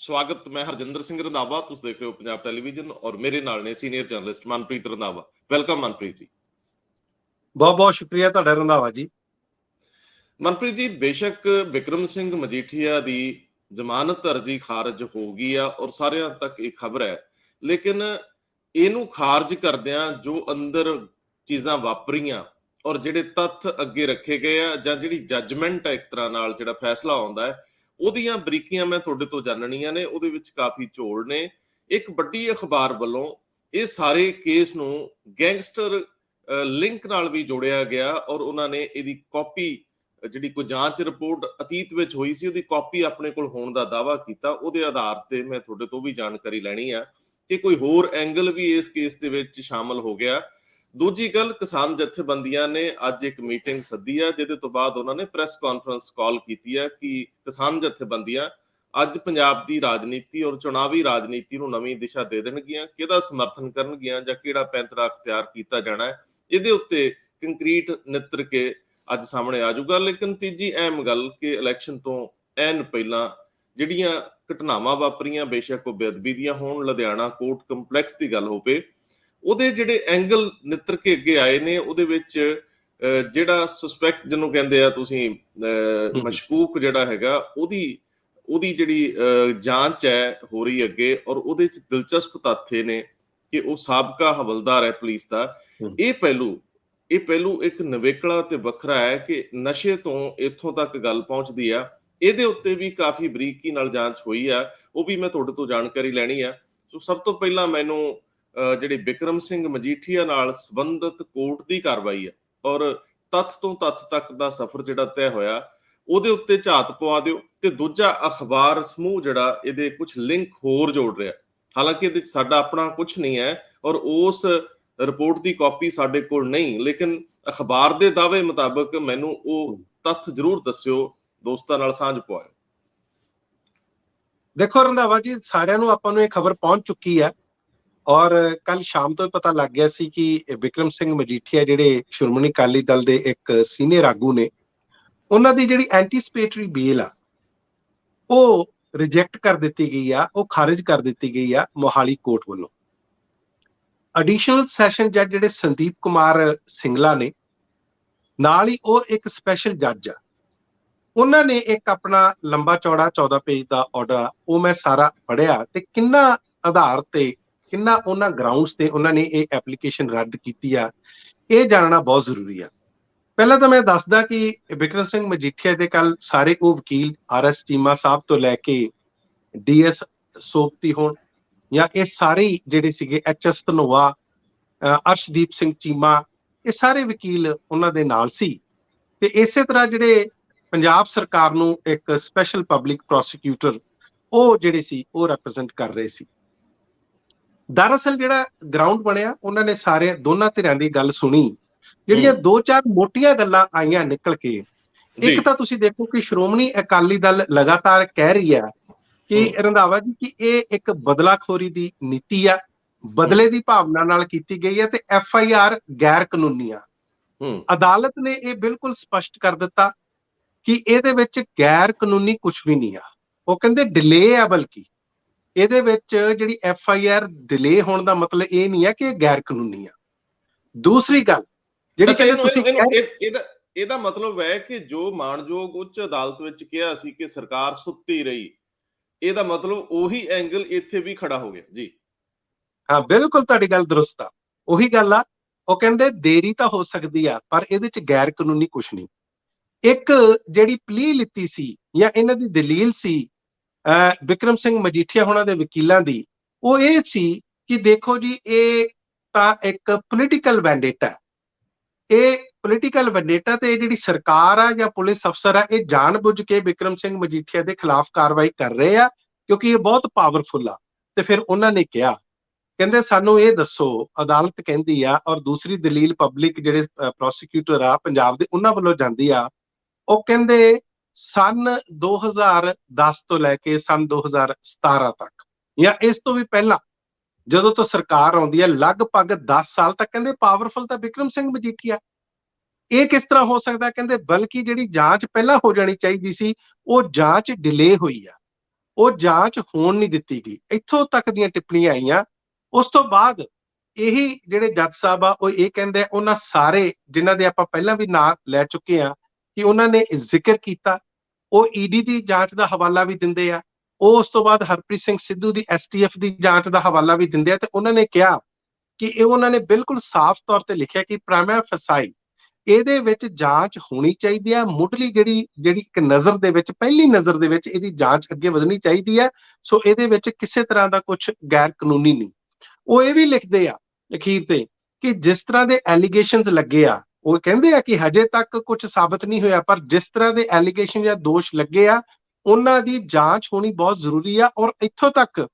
ਸਵਾਗਤ। ਮੈਂ ਹਰਜਿੰਦਰ ਸਿੰਘ ਰੰਧਾਵਾ, ਤੁਸੀਂ ਦੇਖ ਰਹੇ ਹੋ ਪੰਜਾਬ ਟੈਲੀਵਿਜ਼ਨ ਔਰ ਮੇਰੇ ਨਾਲ ਨੇ senior journalist Manpreet Randhawa. Welcome Manpreet ji. ਬਹੁਤ ਬਹੁਤ ਸ਼ੁਕਰੀਆ ਤੁਹਾਡਾ ਰੰਧਾਵਾ ਜੀ। ਮਨਪ੍ਰੀਤ ਜੀ, ਬੇਸ਼ੱਕ ਬਿਕਰਮ ਸਿੰਘ ਮਜੀਠੀਆ ਦੀ ਜ਼ਮਾਨਤ ਅਰਜ਼ੀ ਖਾਰਜ ਹੋ ਗਈ ਆ ਔਰ ਸਾਰਿਆਂ ਤੱਕ ਇਹ ਖਬਰ ਹੈ, ਲੇਕਿਨ ਇਹਨੂੰ ਖਾਰਜ ਕਰਦਿਆਂ ਜੋ ਅੰਦਰ ਚੀਜ਼ਾਂ ਵਾਪਰੀਆਂ ਔਰ ਜਿਹੜੇ ਤੱਥ ਅੱਗੇ ਰੱਖੇ ਗਏ ਆ ਜਾਂ ਜਿਹੜੀ ਜੱਜਮੈਂਟ ਹੈ, ਇੱਕ ਤਰ੍ਹਾਂ ਨਾਲ ਜਿਹੜਾ ਫੈਸਲਾ ਆਉਂਦਾ ਹੈ, ਉਹਦੀਆਂ ਬਰੀਕੀਆਂ ਮੈਂ ਤੁਹਾਡੇ ਤੋਂ ਜਾਣਨੀਆਂ ਨੇ। ਉਹਦੇ ਵਿੱਚ ਕਾਫੀ ਝੋਲ ਨੇ। ਇੱਕ ਵੱਡੀ ਅਖਬਾਰ ਵੱਲੋਂ ਇਹ ਸਾਰੇ ਕੇਸ ਨੂੰ ਗੈਂਗਸਟਰ ਲਿੰਕ ਨਾਲ ਵੀ ਜੋੜਿਆ ਗਿਆ ਔਰ ਉਹਨਾਂ ਨੇ ਇਹਦੀ ਕਾਪੀ, ਜਿਹੜੀ ਕੋਈ ਜਾਂਚ ਰਿਪੋਰਟ ਅਤੀਤ ਵਿੱਚ ਹੋਈ ਸੀ, ਉਹਦੀ ਕਾਪੀ ਆਪਣੇ ਕੋਲ ਹੋਣ ਦਾ ਦਾਅਵਾ ਕੀਤਾ। ਉਹਦੇ ਆਧਾਰ ਤੇ ਮੈਂ ਤੁਹਾਡੇ ਤੋਂ ਵੀ ਜਾਣਕਾਰੀ ਲੈਣੀ ਆ ਕਿ ਕੋਈ ਹੋਰ ਐਂਗਲ ਵੀ ਇਸ ਕੇਸ ਦੇ ਵਿੱਚ ਸ਼ਾਮਲ ਹੋ ਗਿਆ। ਦੂਜੀ ਗੱਲ, ਕਿਸਾਨ ਜਥੇਬੰਦੀਆਂ ਨੇ ਅੱਜ ਇੱਕ ਮੀਟਿੰਗ ਸੱਦੀ ਆ, ਜਿਹਦੇ ਤੋਂ ਬਾਅਦ ਉਹਨਾਂ ਨੇ ਪ੍ਰੈਸ ਕਾਨਫਰੰਸ ਕਾਲ ਕੀਤੀ ਹੈ ਕਿ ਕਿਸਾਨ ਜਥੇਬੰਦੀਆਂ ਅੱਜ ਪੰਜਾਬ ਦੀ ਰਾਜਨੀਤੀ ਔਰ ਚੁਣਾਵੀ ਰਾਜਨੀਤੀ ਨੂੰ ਨਵੀਂ ਦਿਸ਼ਾ ਦੇ ਦੇਣਗੀਆਂ। ਕਿਹਦਾ ਸਮਰਥਨ ਕਰਨਗੀਆਂ ਜਾਂ ਕਿਹੜਾ ਪੈਂਤਰਾ ਅਖਤਿਆਰ ਕੀਤਾ ਜਾਣਾ ਹੈ, ਇਹਦੇ ਉੱਤੇ ਕੰਕਰੀਟ ਨਿੱਤਰ ਕੇ ਅੱਜ ਸਾਹਮਣੇ ਆ ਜਾਊਗਾ। ਲੇਕਿਨ ਤੀਜੀ ਅਹਿਮ ਗੱਲ ਕਿ ਇਲੈਕਸ਼ਨ ਤੋਂ ਐਨ ਪਹਿਲਾਂ ਜਿਹੜੀਆਂ ਘਟਨਾਵਾਂ ਵਾਪਰੀਆਂ, ਬੇਸ਼ੱਕ ਉਹ ਬੇਅਦਬੀ ਦੀਆਂ ਹੋਣ, ਲੁਧਿਆਣਾ ਕੋਰਟ ਕੰਪਲੈਕਸ ਦੀ ਗੱਲ ਹੋਵੇ, ਉਹਦੇ ਜਿਹੜੇ ਐਂਗਲ ਨਿੱਤਰ ਕੇ ਅੱਗੇ ਆਏ ਨੇ, ਉਹਦੇ ਵਿੱਚ ਜਿਹੜਾ ਸਸਪੈਕਟ ਜਿਹਨੂੰ ਕਹਿੰਦੇ ਆ ਤੁਸੀਂ, ਮਸ਼ਕੂਕ ਜਿਹੜਾ ਹੈਗਾ, ਉਹਦੀ ਜਿਹੜੀ ਜਾਂਚ ਹੈ ਹੋ ਰਹੀ ਅੱਗੇ, ਔਰ ਉਹਦੇ ਚ ਦਿਲਚਸਪ ਤੱਥ ਨੇ ਕਿ ਉਹ ਸਾਬਕਾ ਹਵਲਦਾਰ ਹੈ ਪੁਲਿਸ ਦਾ। ਇਹ ਪਹਿਲੂ ਇੱਕ ਨਵੇਕਲਾ ਤੇ ਵੱਖਰਾ ਹੈ ਕਿ ਨਸ਼ੇ ਤੋਂ ਇੱਥੋਂ ਤੱਕ ਗੱਲ ਪਹੁੰਚਦੀ ਆ। ਇਹਦੇ ਉੱਤੇ ਵੀ ਕਾਫੀ ਬਰੀਕੀ ਨਾਲ ਜਾਂਚ ਹੋਈ ਆ, ਉਹ ਵੀ ਮੈਂ ਤੁਹਾਡੇ ਤੋਂ ਜਾਣਕਾਰੀ ਲੈਣੀ ਆ। ਸੋ ਸਭ ਤੋਂ ਪਹਿਲਾਂ ਮੈਨੂੰ ਜਿਹੜੀ ਬਿਕਰਮ ਸਿੰਘ ਮਜੀਠੀਆ ਨਾਲ ਸੰਬੰਧਿਤ ਕੋਰਟ ਦੀ ਕਾਰਵਾਈ ਆ ਔਰ ਤੱਥ ਤੋਂ ਤੱਥ ਤੱਕ ਦਾ ਸਫ਼ਰ ਜਿਹੜਾ ਤੈਅ ਹੋਇਆ, ਉਹਦੇ ਉੱਤੇ ਝਾਤ ਪਵਾ ਦਿਓ। ਤੇ ਦੂਜਾ, ਅਖਬਾਰ ਸਮੂਹ ਜਿਹੜਾ ਇਹਦੇ ਕੁਝ ਲਿੰਕ ਹੋਰ ਜੋੜ ਰਿਹਾ, ਹਾਲਾਂਕਿ ਇਹਦੇ ਚ ਸਾਡਾ ਆਪਣਾ ਕੁਝ ਨਹੀਂ ਹੈ ਔਰ ਉਸ ਰਿਪੋਰਟ ਦੀ ਕਾਪੀ ਸਾਡੇ ਕੋਲ ਨਹੀਂ, ਲੇਕਿਨ ਅਖਬਾਰ ਦੇ ਦਾਅਵੇ ਮੁਤਾਬਕ ਮੈਨੂੰ ਉਹ ਤੱਥ ਜ਼ਰੂਰ ਦੱਸਿਓ, ਦੋਸਤਾਂ ਨਾਲ ਸਾਂਝ ਪਵਾਇਓ। ਦੇਖੋ ਰੰਧਾਵਾ ਜੀ, ਸਾਰਿਆਂ ਨੂੰ ਆਪਾਂ ਨੂੰ ਇਹ ਖਬਰ ਪਹੁੰਚ ਚੁੱਕੀ ਹੈ ਔਰ ਕੱਲ ਸ਼ਾਮ ਤੋਂ ਪਤਾ ਲੱਗ ਗਿਆ ਸੀ ਕਿ ਬਿਕਰਮ ਸਿੰਘ ਮਜੀਠੀਆ ਜਿਹੜੇ ਸ਼੍ਰੋਮਣੀ ਅਕਾਲੀ ਦਲ ਦੇ ਇੱਕ ਸੀਨੀਅਰ ਆਗੂ ਨੇ, ਉਹਨਾਂ ਦੀ ਜਿਹੜੀ ਐਂਟੀਸਪੇਟਰੀ ਬੇਲ ਆ ਉਹ ਰਿਜੈਕਟ ਕਰ ਦਿੱਤੀ ਗਈ ਆ, ਉਹ ਖਾਰਿਜ ਕਰ ਦਿੱਤੀ ਗਈ ਆ ਮੋਹਾਲੀ ਕੋਰਟ ਵੱਲੋਂ। ਐਡੀਸ਼ਨਲ ਸੈਸ਼ਨ ਜੱਜ ਜਿਹੜੇ ਸੰਦੀਪ ਕੁਮਾਰ ਸਿੰਗਲਾ ਨੇ, ਨਾਲ ਹੀ ਉਹ ਇੱਕ ਸਪੈਸ਼ਲ ਜੱਜ ਆ, ਉਹਨਾਂ ਨੇ ਇੱਕ ਆਪਣਾ ਲੰਬਾ ਚੌੜਾ 14 ਪੇਜ ਦਾ ਆਰਡਰ, ਉਹ ਮੈਂ ਸਾਰਾ ਪੜ੍ਹਿਆ ਤੇ ਕਿੰਨਾ ਆਧਾਰ ਤੇ, ਕਿੰਨਾ ਉਹਨਾਂ ਗਰਾਊਂਡਸ ਤੇ ਉਹਨਾਂ ਨੇ ਇਹ ਐਪਲੀਕੇਸ਼ਨ ਰੱਦ ਕੀਤੀ ਆ, ਇਹ ਜਾਣਨਾ ਬਹੁਤ ਜ਼ਰੂਰੀ ਆ। ਪਹਿਲਾਂ ਤਾਂ ਮੈਂ ਦੱਸਦਾ ਕਿ ਬਿਕਰਮ ਸਿੰਘ ਮਜੀਠੀਆ ਦੇ ਕੱਲ ਸਾਰੇ ਉਹ ਵਕੀਲ RS ਚੀਮਾ ਸਾਹਿਬ ਤੋਂ ਲੈ ਕੇ DS ਸੋਪਤੀ ਹੋਣ ਜਾਂ ਇਹ ਸਾਰੇ ਜਿਹੜੇ ਸੀਗੇ HS ਧਨੋਆ, ਅਰਸ਼ਦੀਪ ਸਿੰਘ ਚੀਮਾ, ਇਹ ਸਾਰੇ ਵਕੀਲ ਉਹਨਾਂ ਦੇ ਨਾਲ ਸੀ। ਤੇ ਇਸੇ ਤਰ੍ਹਾਂ ਜਿਹੜੇ ਪੰਜਾਬ ਸਰਕਾਰ ਨੂੰ ਇੱਕ ਸਪੈਸ਼ਲ ਪਬਲਿਕ ਪ੍ਰੋਸੀਕਿਊਟਰ ਉਹ ਜਿਹੜੇ ਸੀ ਉਹ ਰਿਪਰੈਜ਼ੈਂਟ ਕਰ ਰਹੇ ਸੀ। ਦਰਅਸਲ ਜਿਹੜਾ ਗਰਾਊਂਡ ਬਣਿਆ, ਉਹਨਾਂ ਨੇ ਸਾਰੇ ਦੋਨਾਂ ਧਿਰਾਂ ਦੀ ਗੱਲ ਸੁਣੀ। ਜਿਹੜੀਆਂ ਦੋ ਚਾਰ ਮੋਟੀਆਂ ਗੱਲਾਂ ਆਈਆਂ ਨਿਕਲ ਕੇ, ਇੱਕ ਤਾਂ ਤੁਸੀਂ ਦੇਖੋ ਕਿ ਸ਼੍ਰੋਮਣੀ ਅਕਾਲੀ ਦਲ ਲਗਾਤਾਰ ਕਹਿ ਰਹੀ ਹੈ ਕਿ ਰੰਧਾਵਾ ਜੀ ਕਿ ਇਹ ਇੱਕ ਬਦਲਾਖੋਰੀ ਦੀ ਨੀਤੀ ਆ, ਬਦਲੇ ਦੀ ਭਾਵਨਾ ਨਾਲ ਕੀਤੀ ਗਈ ਹੈ ਤੇ FIR ਗੈਰ ਕਾਨੂੰਨੀ ਆ। ਅਦਾਲਤ ਨੇ ਇਹ ਬਿਲਕੁਲ ਸਪਸ਼ਟ ਕਰ ਦਿੱਤਾ ਕਿ ਇਹਦੇ ਵਿੱਚ ਗੈਰ ਕਾਨੂੰਨੀ ਕੁਝ ਵੀ ਨਹੀਂ ਆ। ਉਹ ਕਹਿੰਦੇ ਡਿਲੇ ਆ, ਬਲਕਿ ਇਹਦੇ ਵਿੱਚ ਜਿਹੜੀ FIR ਡਿਲੇ ਹੋਣ ਦਾ ਮਤਲਬ ਇਹ ਨਹੀਂ ਹੈ ਕਿ ਇਹ ਗੈਰ ਕਾਨੂੰਨੀ ਆ। ਦੂਸਰੀ ਗੱਲ ਜਿਹੜੀ ਇਹਦਾ ਮਤਲਬ ਹੈ ਕਿ ਜੋ ਮਾਣਯੋਗ ਉੱਚ ਅਦਾਲਤ ਵਿੱਚ ਕਿਹਾ ਸੀ ਕਿ ਸਰਕਾਰ ਸੁੱਤੀ ਰਹੀ, ਇਹਦਾ ਮਤਲਬ ਉਹੀ ਐਂਗਲ ਇੱਥੇ ਵੀ ਖੜਾ ਹੋ ਗਿਆ ਜੀ। ਹਾਂ, ਬਿਲਕੁਲ ਤੁਹਾਡੀ ਗੱਲ ਦਰੁਸਤ ਆ। ਉਹੀ ਗੱਲ ਆ, ਉਹ ਕਹਿੰਦੇ ਦੇਰੀ ਤਾਂ ਹੋ ਸਕਦੀ ਆ ਪਰ ਇਹਦੇ ਚ ਗੈਰ ਕਾਨੂੰਨੀ ਕੁਛ ਨਹੀਂ। ਇੱਕ ਜਿਹੜੀ ਪਲੀ ਲਿੱਤੀ ਸੀ ਜਾਂ ਇਹਨਾਂ ਦੀ ਦਲੀਲ ਸੀ ਬਿਕਰਮ ਸਿੰਘ ਮਜੀਠੀਆ ਹੋਣਾ ਦੇ ਵਕੀਲਾਂ ਦੀ, ਉਹ ਇਹ ਸੀ ਕਿ ਦੇਖੋ ਜੀ, ਇਹ ਤਾਂ ਇੱਕ ਪੋਲੀਟੀਕਲ ਵੈਂਡੇਟਾ, ਇਹ ਪੋਲੀਟੀਕਲ ਵੈਂਡੇਟਾ ਤੇ ਜਿਹੜੀ ਸਰਕਾਰ ਆ ਜਾਂ ਪੁਲਿਸ ਅਫਸਰ ਆ, ਇਹ ਜਾਣਬੁੱਝ ਕੇ ਬਿਕਰਮ ਸਿੰਘ ਮਜੀਠੀਆ ਦੇ ਖਿਲਾਫ ਕਾਰਵਾਈ ਕਰ ਰਹੇ ਆ ਕਿਉਂਕਿ ਇਹ ਬਹੁਤ ਪਾਵਰਫੁਲ ਆ। ਤੇ ਫਿਰ ਉਹਨਾਂ ਨੇ ਕਿਹਾ, ਕਹਿੰਦੇ ਸਾਨੂੰ ਇਹ ਦੱਸੋ, ਅਦਾਲਤ ਕਹਿੰਦੀ ਆ ਔਰ ਦੂਸਰੀ ਦਲੀਲ ਪਬਲਿਕ ਜਿਹੜੇ ਪ੍ਰੋਸੀਕਿਊਟਰ ਆ ਪੰਜਾਬ ਦੇ ਉਹਨਾਂ ਵੱਲੋਂ ਜਾਂਦੀ ਆ, ਉਹ ਕਹਿੰਦੇ ਸਨ 2010 ਤੋਂ ਲੈ ਕੇ ਸਨ 2017 ਤੱਕ ਜਾਂ ਇਸ ਤੋਂ ਵੀ ਪਹਿਲਾਂ ਜਦੋਂ ਤੋਂ ਸਰਕਾਰ ਆਉਂਦੀ ਹੈ, ਲਗਭਗ 10 ਸਾਲ ਤੱਕ ਕਹਿੰਦੇ ਪਾਵਰਫੁਲ ਤਾਂ ਬਿਕਰਮ ਸਿੰਘ ਮਜੀਠੀਆ। ਇਹ ਕਿਸ ਤਰ੍ਹਾਂ ਹੋ ਸਕਦਾ? ਕਹਿੰਦੇ ਬਲਕਿ ਜਿਹੜੀ ਜਾਂਚ ਪਹਿਲਾਂ ਹੋ ਜਾਣੀ ਚਾਹੀਦੀ ਸੀ, ਉਹ ਜਾਂਚ ਡਿਲੇ ਹੋਈ ਆ। ਉਹ ਜਾਂਚ ਹੋਣ ਨਹੀਂ ਦਿੱਤੀ ਗਈ। ਇੱਥੋਂ ਤੱਕ ਦੀਆਂ ਟਿੱਪਣੀਆਂ ਆਈਆਂ। ਉਸ ਤੋਂ ਬਾਅਦ ਇਹੀ ਜਿਹੜੇ ਜੱਜ ਸਾਹਿਬ ਆ ਉਹ ਇਹ ਕਹਿੰਦੇ ਆ, ਉਹਨਾਂ ਸਾਰੇ ਜਿਨ੍ਹਾਂ ਦੇ ਆਪਾਂ ਪਹਿਲਾਂ ਵੀ ਨਾਂ ਲੈ ਚੁੱਕੇ ਆ ਕਿ ਉਹਨਾਂ ਨੇ ਜ਼ਿਕਰ ਕੀਤਾ, ਉਹ ਈਡੀ ਦੀ ਜਾਂਚ ਦਾ ਹਵਾਲਾ ਵੀ ਦਿੰਦੇ ਆ। ਉਹ ਉਸ ਤੋਂ ਬਾਅਦ ਹਰਪ੍ਰੀਤ ਸਿੰਘ ਸਿੱਧੂ ਦੀ ਐਸਟੀਐਫ ਦੀ ਜਾਂਚ ਦਾ ਹਵਾਲਾ ਵੀ ਦਿੰਦੇ ਆ, ਤੇ ਉਹਨਾਂ ਨੇ ਕਿਹਾ ਕਿ ਇਹ ਉਹਨਾਂ ਨੇ ਬਿਲਕੁਲ ਸਾਫ਼ ਤੌਰ ਤੇ ਲਿਖਿਆ ਕਿ ਪ੍ਰਾਇਮਾ ਫਸਾਈ ਇਹਦੇ ਵਿੱਚ ਜਾਂਚ ਹੋਣੀ ਚਾਹੀਦੀ ਹੈ। ਮੁੱਢਲੀ ਜਿਹੜੀ ਇੱਕ ਨਜ਼ਰ ਦੇ ਵਿੱਚ, ਪਹਿਲੀ ਨਜ਼ਰ ਦੇ ਵਿੱਚ ਇਹਦੀ ਜਾਂਚ ਅੱਗੇ ਵਧਣੀ ਚਾਹੀਦੀ ਹੈ। ਸੋ ਇਹਦੇ ਵਿੱਚ ਕਿਸੇ ਤਰ੍ਹਾਂ ਦਾ ਕੁਝ ਗੈਰ ਕਾਨੂੰਨੀ ਨਹੀਂ। ਉਹ ਇਹ ਵੀ ਲਿਖਦੇ ਆ ਅਖੀਰ ਤੇ ਕਿ ਜਿਸ ਤਰ੍ਹਾਂ ਦੇ ਐਲੀਗੇਸ਼ਨਸ ਲੱਗੇ ਆ, ਉਹ ਕਹਿੰਦੇ ਆ ਕਿ ਹਜੇ ਤੱਕ ਕੁਝ ਸਾਬਤ ਨਹੀਂ ਹੋਇਆ, ਪਰ ਜਿਸ ਤਰ੍ਹਾਂ ਦੇ ਐਲੀਗੇਸ਼ਨ ਜਾਂ ਦੋਸ਼ ਲੱਗੇ ਆ ਉਹਨਾਂ ਦੀ ਜਾਂਚ ਹੋਣੀ ਬਹੁਤ ਜ਼ਰੂਰੀ ਆ। ਔਰ ਇੱਥੋਂ ਤੱਕ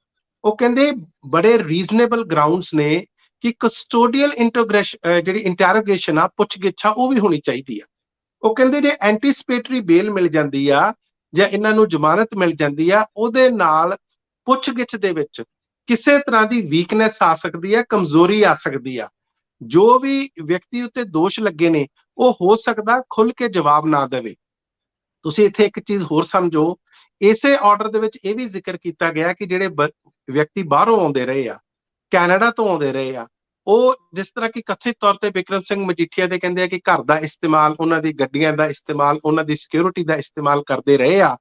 ਉਹ ਕਹਿੰਦੇ ਬੜੇ ਰੀਜ਼ਨੇਬਲ ਗਰਾਊਂਡਸ ਨੇ ਕਿ ਕਸਟੋਡੀਅਲ ਜਿਹੜੀ ਇੰਟਰੋਗੇਸ਼ਨ ਆ, ਪੁੱਛਗਿੱਛ ਆ, ਉਹ ਵੀ ਹੋਣੀ ਚਾਹੀਦੀ ਆ। ਉਹ ਕਹਿੰਦੇ ਜੇ ਐਂਟੀਸਪੇਟਰੀ ਬੇਲ ਮਿਲ ਜਾਂਦੀ ਆ ਜਾਂ ਇਹਨਾਂ ਨੂੰ ਜ਼ਮਾਨਤ ਮਿਲ ਜਾਂਦੀ ਆ, ਉਹਦੇ ਨਾਲ ਪੁੱਛਗਿੱਛ ਦੇ ਵਿੱਚ ਕਿਸੇ ਤਰ੍ਹਾਂ ਦੀ ਵੀਕਨੈਸ ਆ ਸਕਦੀ ਹੈ, ਕਮਜ਼ੋਰੀ ਆ ਸਕਦੀ ਆ। ਜੋ ਵੀ ਵਿਅਕਤੀ ਉੱਤੇ ਦੋਸ਼ ਲੱਗੇ ਨੇ ਉਹ ਹੋ ਸਕਦਾ ਖੁੱਲ ਕੇ ਜਵਾਬ ਨਾ ਦੇਵੇ। ਤੁਸੀਂ ਇੱਥੇ ਇੱਕ ਚੀਜ਼ ਹੋਰ ਸਮਝੋ, ਇਸੇ ਆਰਡਰ ਦੇ ਵਿੱਚ ਇਹ ਵੀ ਜ਼ਿਕਰ ਕੀਤਾ ਗਿਆ ਕਿ ਜਿਹੜੇ ਵਿਅਕਤੀ ਬਾਹਰੋਂ ਆਉਂਦੇ ਰਹੇ ਆ, ਕੈਨੇਡਾ ਤੋਂ ਆਉਂਦੇ ਰਹੇ ਆ, ਉਹ ਜਿਸ ਤਰ੍ਹਾਂ ਕਿ ਕਥਿਤ ਤੌਰ ਤੇ ਬਿਕਰਮ ਸਿੰਘ ਮਜੀਠੀਆ ਦੇ ਕਹਿੰਦੇ ਆ ਕਿ ਘਰ ਦਾ ਇਸਤੇਮਾਲ, ਉਹਨਾਂ ਦੀ ਗੱਡੀਆਂ ਦਾ ਇਸਤੇਮਾਲ, ਉਹਨਾਂ ਦੀ ਸਿਕਿਉਰਿਟੀ ਦਾ ਇਸਤੇਮਾਲ ਕਰਦੇ ਰਹੇ ਆ।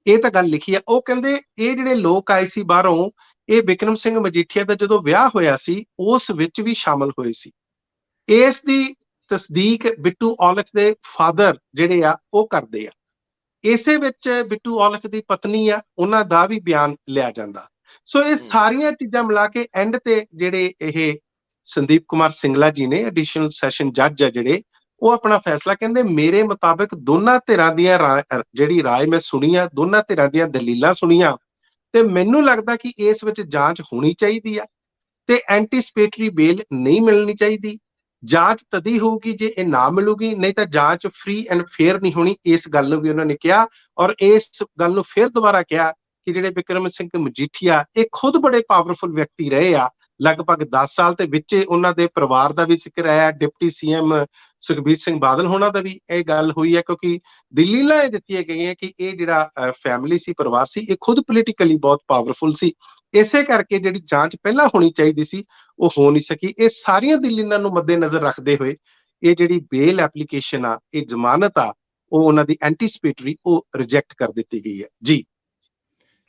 ਇਹ ਤਾਂ ਗੱਲ ਲਿਖੀ ਆ। ਉਹ ਕਹਿੰਦੇ ਇਹ ਜਿਹੜੇ ਲੋਕ ਆਏ ਸੀ ਬਾਹਰੋਂ, ਇਹ ਬਿਕਰਮ ਸਿੰਘ ਮਜੀਠੀਆ ਦਾ ਜਦੋਂ ਵਿਆਹ ਹੋਇਆ ਸੀ ਉਸ ਵਿੱਚ ਵੀ ਸ਼ਾਮਲ ਹੋਏ ਸੀ। ਇਸ ਦੀ ਤਸਦੀਕ ਬਿੱਟੂ ਔਲਖ ਦੇ ਫਾਦਰ ਜਿਹੜੇ ਆ ਉਹ ਕਰਦੇ ਆ। ਇਸੇ ਵਿੱਚ ਬਿੱਟੂ ਔਲਖ ਦੀ ਪਤਨੀ ਆ, ਉਹਨਾਂ ਦਾ ਵੀ ਬਿਆਨ ਲਿਆ ਜਾਂਦਾ। ਸੋ ਇਹ ਸਾਰੀਆਂ ਚੀਜ਼ਾਂ ਮਿਲਾ ਕੇ ਐਂਡ ਤੇ ਜਿਹੜੇ ਇਹ ਸੰਦੀਪ ਕੁਮਾਰ ਸਿੰਗਲਾ ਜੀ ਨੇ, ਐਡੀਸ਼ਨਲ ਸੈਸ਼ਨ ਜੱਜ ਆ ਜਿਹੜੇ, ਉਹ ਆਪਣਾ ਫੈਸਲਾ ਕਹਿੰਦੇ ਮੇਰੇ ਮੁਤਾਬਿਕ ਦੋਨਾਂ ਧਿਰਾਂ ਦੀਆਂ ਜਿਹੜੀ ਰਾਏ ਮੈਂ ਸੁਣੀ ਆ, ਦੋਨਾਂ ਧਿਰਾਂ ਦੀਆਂ ਦਲੀਲਾਂ ਸੁਣੀਆਂ, ਤੇ ਮੈਨੂੰ ਲੱਗਦਾ ਕਿ ਇਸ ਵਿੱਚ ਜਾਂਚ ਹੋਣੀ ਚਾਹੀਦੀ ਆ ਤੇ ਐਂਟੀਸਪੇਟਰੀ ਬੇਲ ਨਹੀਂ ਮਿਲਣੀ ਚਾਹੀਦੀ। ਜਾਂਚ ਤਦੀ ਹੋਊਗੀ ਜੇ ਇਹ ਨਾ ਮਿਲੂਗੀ, ਨਹੀਂ ਤਾਂ ਜਾਂਚ ਫ੍ਰੀ ਐਂਡ ਫੇਅਰ ਨਹੀਂ ਹੋਣੀ। ਇਸ ਗੱਲ ਨੂੰ ਵੀ ਉਹਨਾਂ ਨੇ ਕਿਹਾ, ਔਰ ਇਸ ਗੱਲ ਨੂੰ ਫਿਰ ਦੁਬਾਰਾ ਕਿਹਾ ਕਿ ਜਿਹੜੇ ਬਿਕਰਮ ਸਿੰਘ ਮਜੀਠੀਆ ਇਹ ਖੁਦ ਬੜੇ ਪਾਵਰਫੁਲ ਵਿਅਕਤੀ ਰਹੇ ਆ ਲਗਭਗ 10 ਸਾਲ, ਤੇ ਵਿੱਚ ਉਹਨਾਂ ਦੇ ਪਰਿਵਾਰ ਦਾ ਵੀ ਜ਼ਿਕਰ ਆਇਆ, ਡਿਪਟੀ ਸੀਐਮ ਸੁਖਬੀਰ ਸਿੰਘ ਬਾਦਲ ਹੋਣਾ ਦਾ ਵੀ ਇਹ ਗੱਲ ਹੋਈ ਹੈ, ਕਿਉਂਕਿ ਦਲੀਲਾਂ ਇਹ ਦਿੱਤੀਆਂ ਗਈਆਂ ਕਿ ਇਹ ਜਿਹੜਾ ਫੈਮਿਲੀ ਸੀ, ਪਰਿਵਾਰ ਸੀ, ਇਹ ਖੁਦ ਪੋਲੀਟੀਕਲੀ ਬਹੁਤ ਪਾਵਰਫੁਲ ਸੀ। ਇਸੇ ਕਰਕੇ ਜਿਹੜੀ ਜਾਂਚ ਪਹਿਲਾਂ ਹੋਣੀ ਚਾਹੀਦੀ ਸੀ ਉਹ ਹੋ ਨਹੀਂ ਸਕੀ। ਇਹ ਸਾਰੀਆਂ ਦਲੀਲਾਂ ਨੂੰ ਮੱਦੇਨਜ਼ਰ ਰੱਖਦੇ ਹੋਏ ਇਹ ਜਿਹੜੀ ਬੇਲ ਐਪਲੀਕੇਸ਼ਨ ਆ, ਇਹ ਜ਼ਮਾਨਤ ਆ, ਉਹ ਉਹਨਾਂ ਦੀ ਐਂਟੀਸਪੇਟਰੀ ਉਹ ਰਿਜੈਕਟ ਕਰ ਦਿੱਤੀ ਗਈ ਹੈ। ਜੀ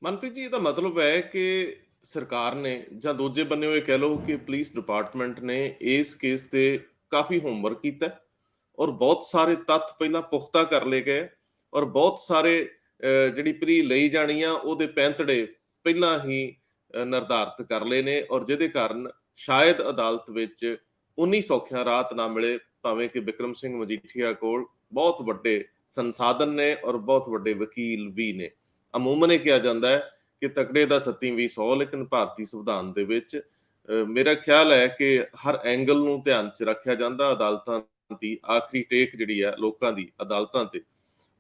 ਮਨਪ੍ਰੀਤ ਜੀ, ਇਹਦਾ ਮਤਲਬ ਹੈ ਕਿ ਸਰਕਾਰ ਨੇ ਜਾਂ ਦੂਜੇ ਬੰਨਿਓ ਇਹ ਕਹਿ ਲਓ ਕਿ ਪੁਲਿਸ ਡਿਪਾਰਟਮੈਂਟ ਨੇ ਇਸ ਕੇਸ ਤੇ ਕਾਫੀ ਹੋਮਵਰਕ ਕੀਤਾ ਔਰ ਬਹੁਤ ਸਾਰੇ ਤੱਥ ਪਹਿਲਾਂ ਪੁਖਤਾ ਕਰ ਲਏ ਗਏ ਔਰ ਬਹੁਤ ਸਾਰੇ ਜਿਹੜੀ ਪ੍ਰੀ ਲਈ ਜਾਣੀ ਆ ਉਹਦੇ ਪੈਂਤੜੇ ਪਹਿਲਾਂ ਹੀ ਨਿਰਧਾਰਿਤ ਕਰ ਲਏ ਨੇ, ਔਰ ਜਿਹਦੇ ਕਾਰਨ ਸ਼ਾਇਦ ਅਦਾਲਤ ਵਿੱਚ ਉਨੀ ਸੌਖਿਆਂ ਰਾਹਤ ਨਾ ਮਿਲੇ, ਭਾਵੇਂ ਕਿ ਬਿਕਰਮ ਸਿੰਘ ਮਜੀਠੀਆ ਕੋਲ ਬਹੁਤ ਵੱਡੇ ਸੰਸਾਧਨ ਨੇ ਔਰ ਬਹੁਤ ਵੱਡੇ ਵਕੀਲ ਵੀ ਨੇ। ਅਮੂਮਨ ਇਹ ਕਿਹਾ ਜਾਂਦਾ ਹੈ ਕਿ ਤਕੜੇ ਦਾ 27-100, ਲੇਕਿਨ ਭਾਰਤੀ ਸੰਵਿਧਾਨ ਦੇ ਵਿੱਚ ਮੇਰਾ ਖਿਆਲ ਹੈ ਕਿ ਹਰ ਐਂਗਲ ਨੂੰ ਧਿਆਨ 'ਚ ਰੱਖਿਆ ਜਾਂਦਾ। ਅਦਾਲਤਾਂ ਦੀ ਆਖਰੀ ਟੇਕ ਜਿਹੜੀ ਆ ਲੋਕਾਂ ਦੀ ਅਦਾਲਤਾਂ ਤੇ,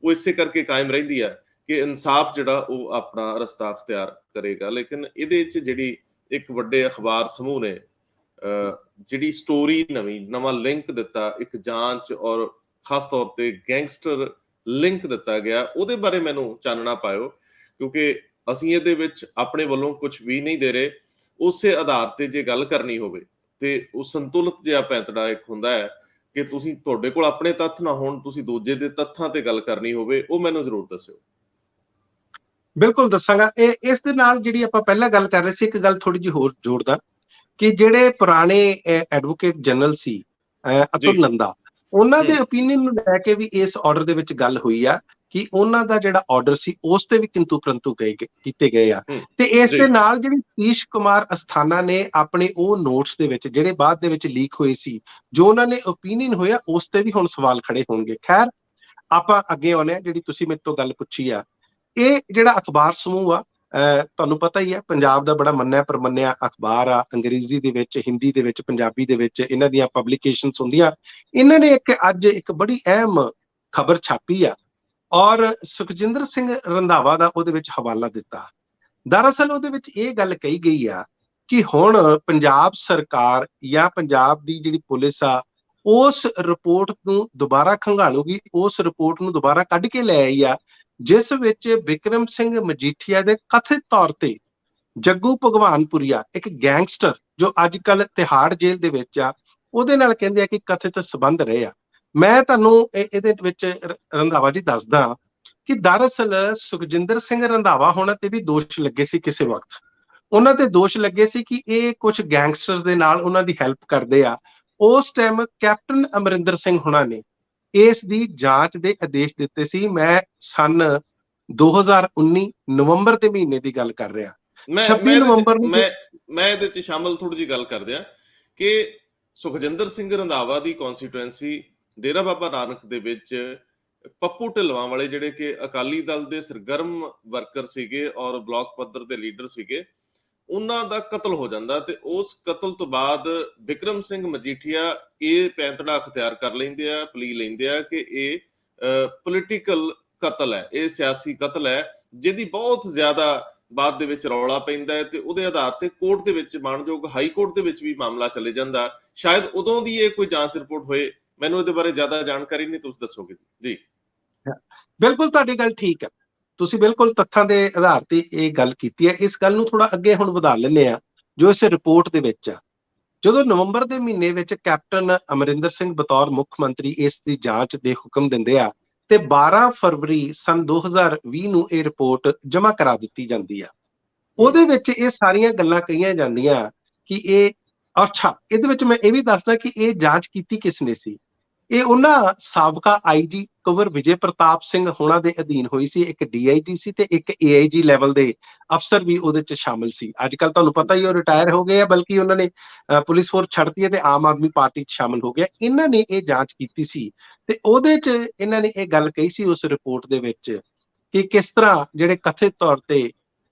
ਉਹ ਇਸੇ ਕਰਕੇ ਕਾਇਮ ਰਹਿੰਦੀ ਆ ਕਿ ਇਨਸਾਫ ਜਿਹੜਾ ਉਹ ਆਪਣਾ ਰਸਤਾ ਅਖਤਿਆਰ ਕਰੇਗਾ। ਲੇਕਿਨ ਇਹਦੇ 'ਚ ਜਿਹੜੀ ਇੱਕ ਵੱਡੇ ਅਖਬਾਰ ਸਮੂਹ ਨੇ ਜਿਹੜੀ ਸਟੋਰੀ ਨਵਾਂ ਲਿੰਕ ਦਿੱਤਾ, ਇੱਕ ਜਾਂਚ ਔਰ ਖਾਸ ਤੌਰ ਤੇ ਗੈਂਗਸਟਰ ਲਿੰਕ ਦਿੱਤਾ ਗਿਆ, ਉਹਦੇ ਬਾਰੇ ਮੈਨੂੰ ਚਾਨਣਾ ਪਾਇਓ, ਕਿਉਂਕਿ ਅਸੀਂ ਇਹਦੇ ਵਿੱਚ ਆਪਣੇ ਵੱਲੋਂ ਕੁਝ ਵੀ ਨਹੀਂ ਦੇ ਰਹੇ। ਉਸੇ ਆਧਾਰ ਤੇ ਜੇ ਗੱਲ ਕਰਨੀ ਹੋਵੇ ਤੇ ਉਹ ਸੰਤੁਲਿਤ ਜਿਹਾ ਪੈਂਤੜਾ ਇੱਕ ਹੁੰਦਾ ਹੈ ਕਿ ਤੁਸੀਂ, ਤੁਹਾਡੇ ਕੋਲ ਆਪਣੇ ਤੱਥ ਨਾ ਹੋਣ, ਤੁਸੀਂ ਦੂਜੇ ਦੇ ਤੱਥਾਂ ਤੇ ਗੱਲ ਕਰਨੀ ਹੋਵੇ, ਉਹ ਮੈਨੂੰ ਜ਼ਰੂਰ ਦੱਸਿਓ। ਬਿਲਕੁਲ ਦੱਸਾਂਗਾ। ਇਸ ਦੇ ਨਾਲ ਜਿਹੜੀ ਆਪਾਂ ਪਹਿਲਾਂ ਗੱਲ ਕਰ ਰਹੇ ਸੀ, ਇੱਕ ਗੱਲ ਥੋੜੀ ਜਿਹੀ ਹੋਰ ਜੋੜਦਾ ਕਿ ਜਿਹੜੇ ਪੁਰਾਣੇ ਐਡਵੋਕੇਟ ਜਨਰਲ ਸੀ ਅਤੁਲ ਨੰਦਾ, ਉਹਨਾਂ ਦੇ ਓਪੀਨੀਅਨ ਨੂੰ ਲੈ ਕੇ ਵੀ ਇਸ ਆਰਡਰ ਦੇ ਵਿੱਚ ਗੱਲ ਹੋਈ ਆ ਕਿ ਉਹਨਾਂ ਦਾ ਜਿਹੜਾ ਆਰਡਰ ਸੀ ਉਸ ਤੇ ਵੀ ਕਿੰਤੂ ਪ੍ਰੰਤੂ ਕੀਤੇ ਗਏ ਆ। ਤੇ ਇਸ ਦੇ ਨਾਲ ਜਿਹੜੀ ਸਤੀਸ਼ ਕੁਮਾਰ ਅਸਥਾਨਾ ਨੇ ਆਪਣੇ ਉਹ ਨੋਟਸ ਦੇ ਵਿੱਚ ਜਿਹੜੇ ਬਾਅਦ ਦੇ ਵਿੱਚ ਲੀਕ ਹੋਏ ਸੀ, ਜੋ ਉਹਨਾਂ ਨੇ ਓਪੀਨੀਅਨ ਹੋਇਆ, ਉਸ ਤੇ ਵੀ ਹੁਣ ਸਵਾਲ ਖੜੇ ਹੋਣਗੇ। ਖੈਰ, ਆਪਾਂ ਅੱਗੇ ਆਉਂਦੇ ਆ। ਜਿਹੜੀ ਤੁਸੀਂ ਮੇਰੇ ਤੋਂ ਗੱਲ ਪੁੱਛੀ ਆ, ਇਹ ਜਿਹੜਾ ਅਖਬਾਰ ਸਮੂਹ ਆ, ਤੁਹਾਨੂੰ ਪਤਾ ਹੀ ਹੈ, ਪੰਜਾਬ ਦਾ ਬੜਾ ਮੰਨਿਆ ਪ੍ਰਮੰਨਿਆ ਅਖਬਾਰ ਆ। ਅੰਗਰੇਜ਼ੀ ਦੇ ਵਿੱਚ, ਹਿੰਦੀ ਦੇ ਵਿੱਚ, ਪੰਜਾਬੀ ਦੇ ਵਿੱਚ ਇਹਨਾਂ ਦੀਆਂ ਪਬਲੀਕੇਸ਼ਨਸ ਹੁੰਦੀਆਂ। ਇਹਨਾਂ ਨੇ ਅੱਜ ਇੱਕ ਬੜੀ ਅਹਿਮ ਖਬਰ ਛਾਪੀ ਆ ਔਰ ਸੁਖਜਿੰਦਰ ਸਿੰਘ ਰੰਧਾਵਾ ਦਾ ਉਹਦੇ ਵਿੱਚ ਹਵਾਲਾ ਦਿੱਤਾ। ਦਰਅਸਲ ਉਹਦੇ ਵਿੱਚ ਇਹ ਗੱਲ ਕਹੀ ਗਈ ਆ ਕਿ ਹੁਣ ਪੰਜਾਬ ਸਰਕਾਰ ਜਾਂ ਪੰਜਾਬ ਦੀ ਜਿਹੜੀ ਪੁਲਿਸ ਆ, ਉਸ ਰਿਪੋਰਟ ਨੂੰ ਦੁਬਾਰਾ ਖੰਗਾਲੂਗੀ, ਉਸ ਰਿਪੋਰਟ ਨੂੰ ਦੁਬਾਰਾ ਕੱਢ ਕੇ ਲੈ ਆਈ ਆ ਜਿਸ ਵਿੱਚ ਬਿਕਰਮ ਸਿੰਘ ਮਜੀਠੀਆ ਦੇ ਕਥਿਤ ਤੌਰ ਤੇ ਜੱਗੂ ਭਗਵਾਨਪੁਰੀਆ, ਇੱਕ ਗੈਂਗਸਟਰ ਜੋ ਅੱਜ ਕੱਲ ਤਿਹਾੜ ਜੇਲ੍ਹ ਦੇ ਵਿੱਚ ਆ, ਉਹਦੇ ਨਾਲ ਕਹਿੰਦੇ ਆ ਕਿ ਕਥਿਤ ਸੰਬੰਧ ਰਹੇ ਆ। ਮੈਂ ਤੁਹਾਨੂੰ ਇਹਦੇ ਵਿੱਚ ਰੰਧਾਵਾ ਜੀ ਦੱਸਦਾ ਕਿ ਦਰਅਸਲ ਸੁਖਜਿੰਦਰ ਸਿੰਘ ਰੰਧਾਵਾ ਹੋਣਾ ਤੇ ਵੀ ਦੋਸ਼ ਲੱਗੇ ਸੀ ਕਿਸੇ ਵਕਤ। ਉਹਨਾਂ ਤੇ ਦੋਸ਼ ਲੱਗੇ ਸੀ ਕਿ ਇਹ ਕੁਝ ਗੈਂਗਸਟਰਸ ਦੇ ਨਾਲ ਉਹਨਾਂ ਦੀ ਹੈਲਪ ਕਰਦੇ ਆ। ਉਸ ਟਾਈਮ ਕੈਪਟਨ ਅਮਰਿੰਦਰ ਸਿੰਘ ਹੋਣਾ ਨੇ ਇਸ ਦੀ ਜਾਂਚ ਦੇ ਆਦੇਸ਼ ਦਿੱਤੇ ਸੀ। ਮੈਂ ਸਨ 2019 ਨਵੰਬਰ ਦੇ ਮਹੀਨੇ ਦੀ ਗੱਲ ਕਰ ਰਿਹਾ। ਮੈਂ 26 ਮੈਂ ਇਹਦੇ ਚ ਨਵੰਬਰ ਨੂੰ ਮੈਂ ਇਹਦੇ ਚ ਸ਼ਾਮਲ ਥੋੜੀ ਜਿਹੀ ਗੱਲ ਕਰ ਦਿਆਂ ਕਿ ਸੁਖਜਿੰਦਰ ਸਿੰਘ ਰੰਧਾਵਾ ਦੀ ਕਨਸਟੀਟੂਐਂਸੀ ਡੇਰਾ ਬਾਬਾ ਨਾਨਕ ਦੇ ਵਿੱਚ ਪੱਪੂ ਢਿੱਲਵਾਂ ਵਾਲੇ ਜਿਹੜੇ ਕਿ ਅਕਾਲੀ ਦਲ ਦੇ ਸਰਗਰਮ ਵਰਕਰ ਸੀਗੇ ਔਰ ਬਲਾਕ ਪੱਧਰ ਦੇ ਲੀਡਰ ਸੀਗੇ, ਉਹਨਾਂ ਦਾ ਕਤਲ ਹੋ ਜਾਂਦਾ ਤੇ ਉਸ ਕਤਲ ਤੋਂ ਬਾਅਦ ਬਿਕਰਮ ਸਿੰਘ ਮਜੀਠੀਆ ਇਹ ਪੈਂਤੜਾ ਅਖਤਿਆਰ ਕਰ ਲੈਂਦੇ ਆ, ਪਲੀ ਲੈਂਦੇ ਆ ਕਿ ਇਹ ਪੋਲੀਟੀਕਲ ਕਤਲ ਹੈ, ਇਹ ਸਿਆਸੀ ਕਤਲ ਹੈ, ਜਿਹਦੀ ਬਹੁਤ ਜ਼ਿਆਦਾ ਬਾਅਦ ਦੇ ਵਿੱਚ ਰੌਲਾ ਪੈਂਦਾ ਹੈ ਤੇ ਉਹਦੇ ਆਧਾਰ ਤੇ ਕੋਰਟ ਦੇ ਵਿੱਚ ਮਾਣਯੋਗ ਹਾਈ ਕੋਰਟ ਦੇ ਵਿੱਚ ਵੀ ਮਾਮਲਾ ਚਲੇ ਜਾਂਦਾ। ਸ਼ਾਇਦ ਉਦੋਂ ਦੀ ਇਹ ਕੋਈ ਜਾਂਚ ਰਿਪੋਰਟ ਹੋਏ, ਮੈਨੂੰ ਇਹਦੇ ਬਾਰੇ ਜ਼ਿਆਦਾ ਜਾਣਕਾਰੀ ਨਹੀਂ, ਤੁਸੀਂ ਦੱਸੋਗੇ ਜੀ। ਬਿਲਕੁਲ ਤੁਹਾਡੀ ਗੱਲ ਠੀਕ ਹੈ, ਤੁਸੀਂ ਬਿਲਕੁਲ ਤੱਥਾਂ ਦੇ ਆਧਾਰ ਤੇ ਇਹ ਗੱਲ ਕੀਤੀ ਹੈ। ਇਸ ਗੱਲ ਨੂੰ ਥੋੜਾ ਅੱਗੇ ਹੁਣ ਵਧਾ ਲੈਂਦੇ ਆ ਜੋ ਇਸ ਰਿਪੋਰਟ ਦੇ ਵਿੱਚ ਆ। ਜਦੋਂ ਨਵੰਬਰ ਦੇ ਮਹੀਨੇ ਵਿੱਚ ਕੈਪਟਨ ਅਮਰਿੰਦਰ ਸਿੰਘ ਬਤੌਰ ਮੁੱਖ ਮੰਤਰੀ ਇਸ ਦੀ ਜਾਂਚ ਦੇ ਹੁਕਮ ਦਿੰਦੇ ਆ ਤੇ 12 ਫਰਵਰੀ ਸਨ 2020 ਨੂੰ ਇਹ ਰਿਪੋਰਟ ਜਮ੍ਹਾਂ ਕਰਾ ਦਿੱਤੀ ਜਾਂਦੀ ਆ। ਉਹਦੇ ਵਿੱਚ ਇਹ ਸਾਰੀਆਂ ਗੱਲਾਂ ਕਹੀਆਂ ਜਾਂਦੀਆਂ ਕਿ ਇਹ ਅੱਛਾ, ਇਹਦੇ ਵਿੱਚ ਮੈਂ ਇਹ ਵੀ ਦੱਸਦਾ ਕਿ ਇਹ ਜਾਂਚ ਕੀਤੀ ਕਿਸ ਨੇ ਸੀ। ਇਹ ਉਹਨਾਂ ਸਾਬਕਾ ਆਈਜੀ ਕੁੰਵਰ ਵਿਜੇ ਪ੍ਰਤਾਪ ਸਿੰਘ ਹੋਣਾ ਦੇ ਅਧੀਨ ਹੋਈ ਸੀ। ਇੱਕ ਡੀਆਈਜੀ ਸੀ ਤੇ ਇੱਕ ਏਆਈਜੀ ਲੈਵਲ ਦੇ ਅਫਸਰ ਵੀ ਉਹਦੇ ਚ ਸ਼ਾਮਿਲ ਸੀ। ਅੱਜ ਕੱਲ ਤੁਹਾਨੂੰ ਪਤਾ ਹੀ ਉਹ ਰਿਟਾਇਰ ਹੋ ਗਏ ਆ, ਬਲਕਿ ਉਹਨਾਂ ਨੇ ਪੁਲਿਸ ਫੋਰਸ ਛੱਡਤੀ ਹੈ ਤੇ ਆਮ ਆਦਮੀ ਪਾਰਟੀ ਚ ਸ਼ਾਮਿਲ ਹੋ ਗਿਆ। ਇਹਨਾਂ ਨੇ ਇਹ ਜਾਂਚ ਕੀਤੀ ਸੀ ਤੇ ਉਹਦੇ ਚ ਇਹਨਾਂ ਨੇ ਇਹ ਗੱਲ ਕਹੀ ਸੀ ਉਸ ਰਿਪੋਰਟ ਦੇ ਵਿੱਚ ਕਿ ਕਿਸ ਤਰ੍ਹਾਂ ਜਿਹੜੇ ਕਥਿਤ ਤੌਰ ਤੇ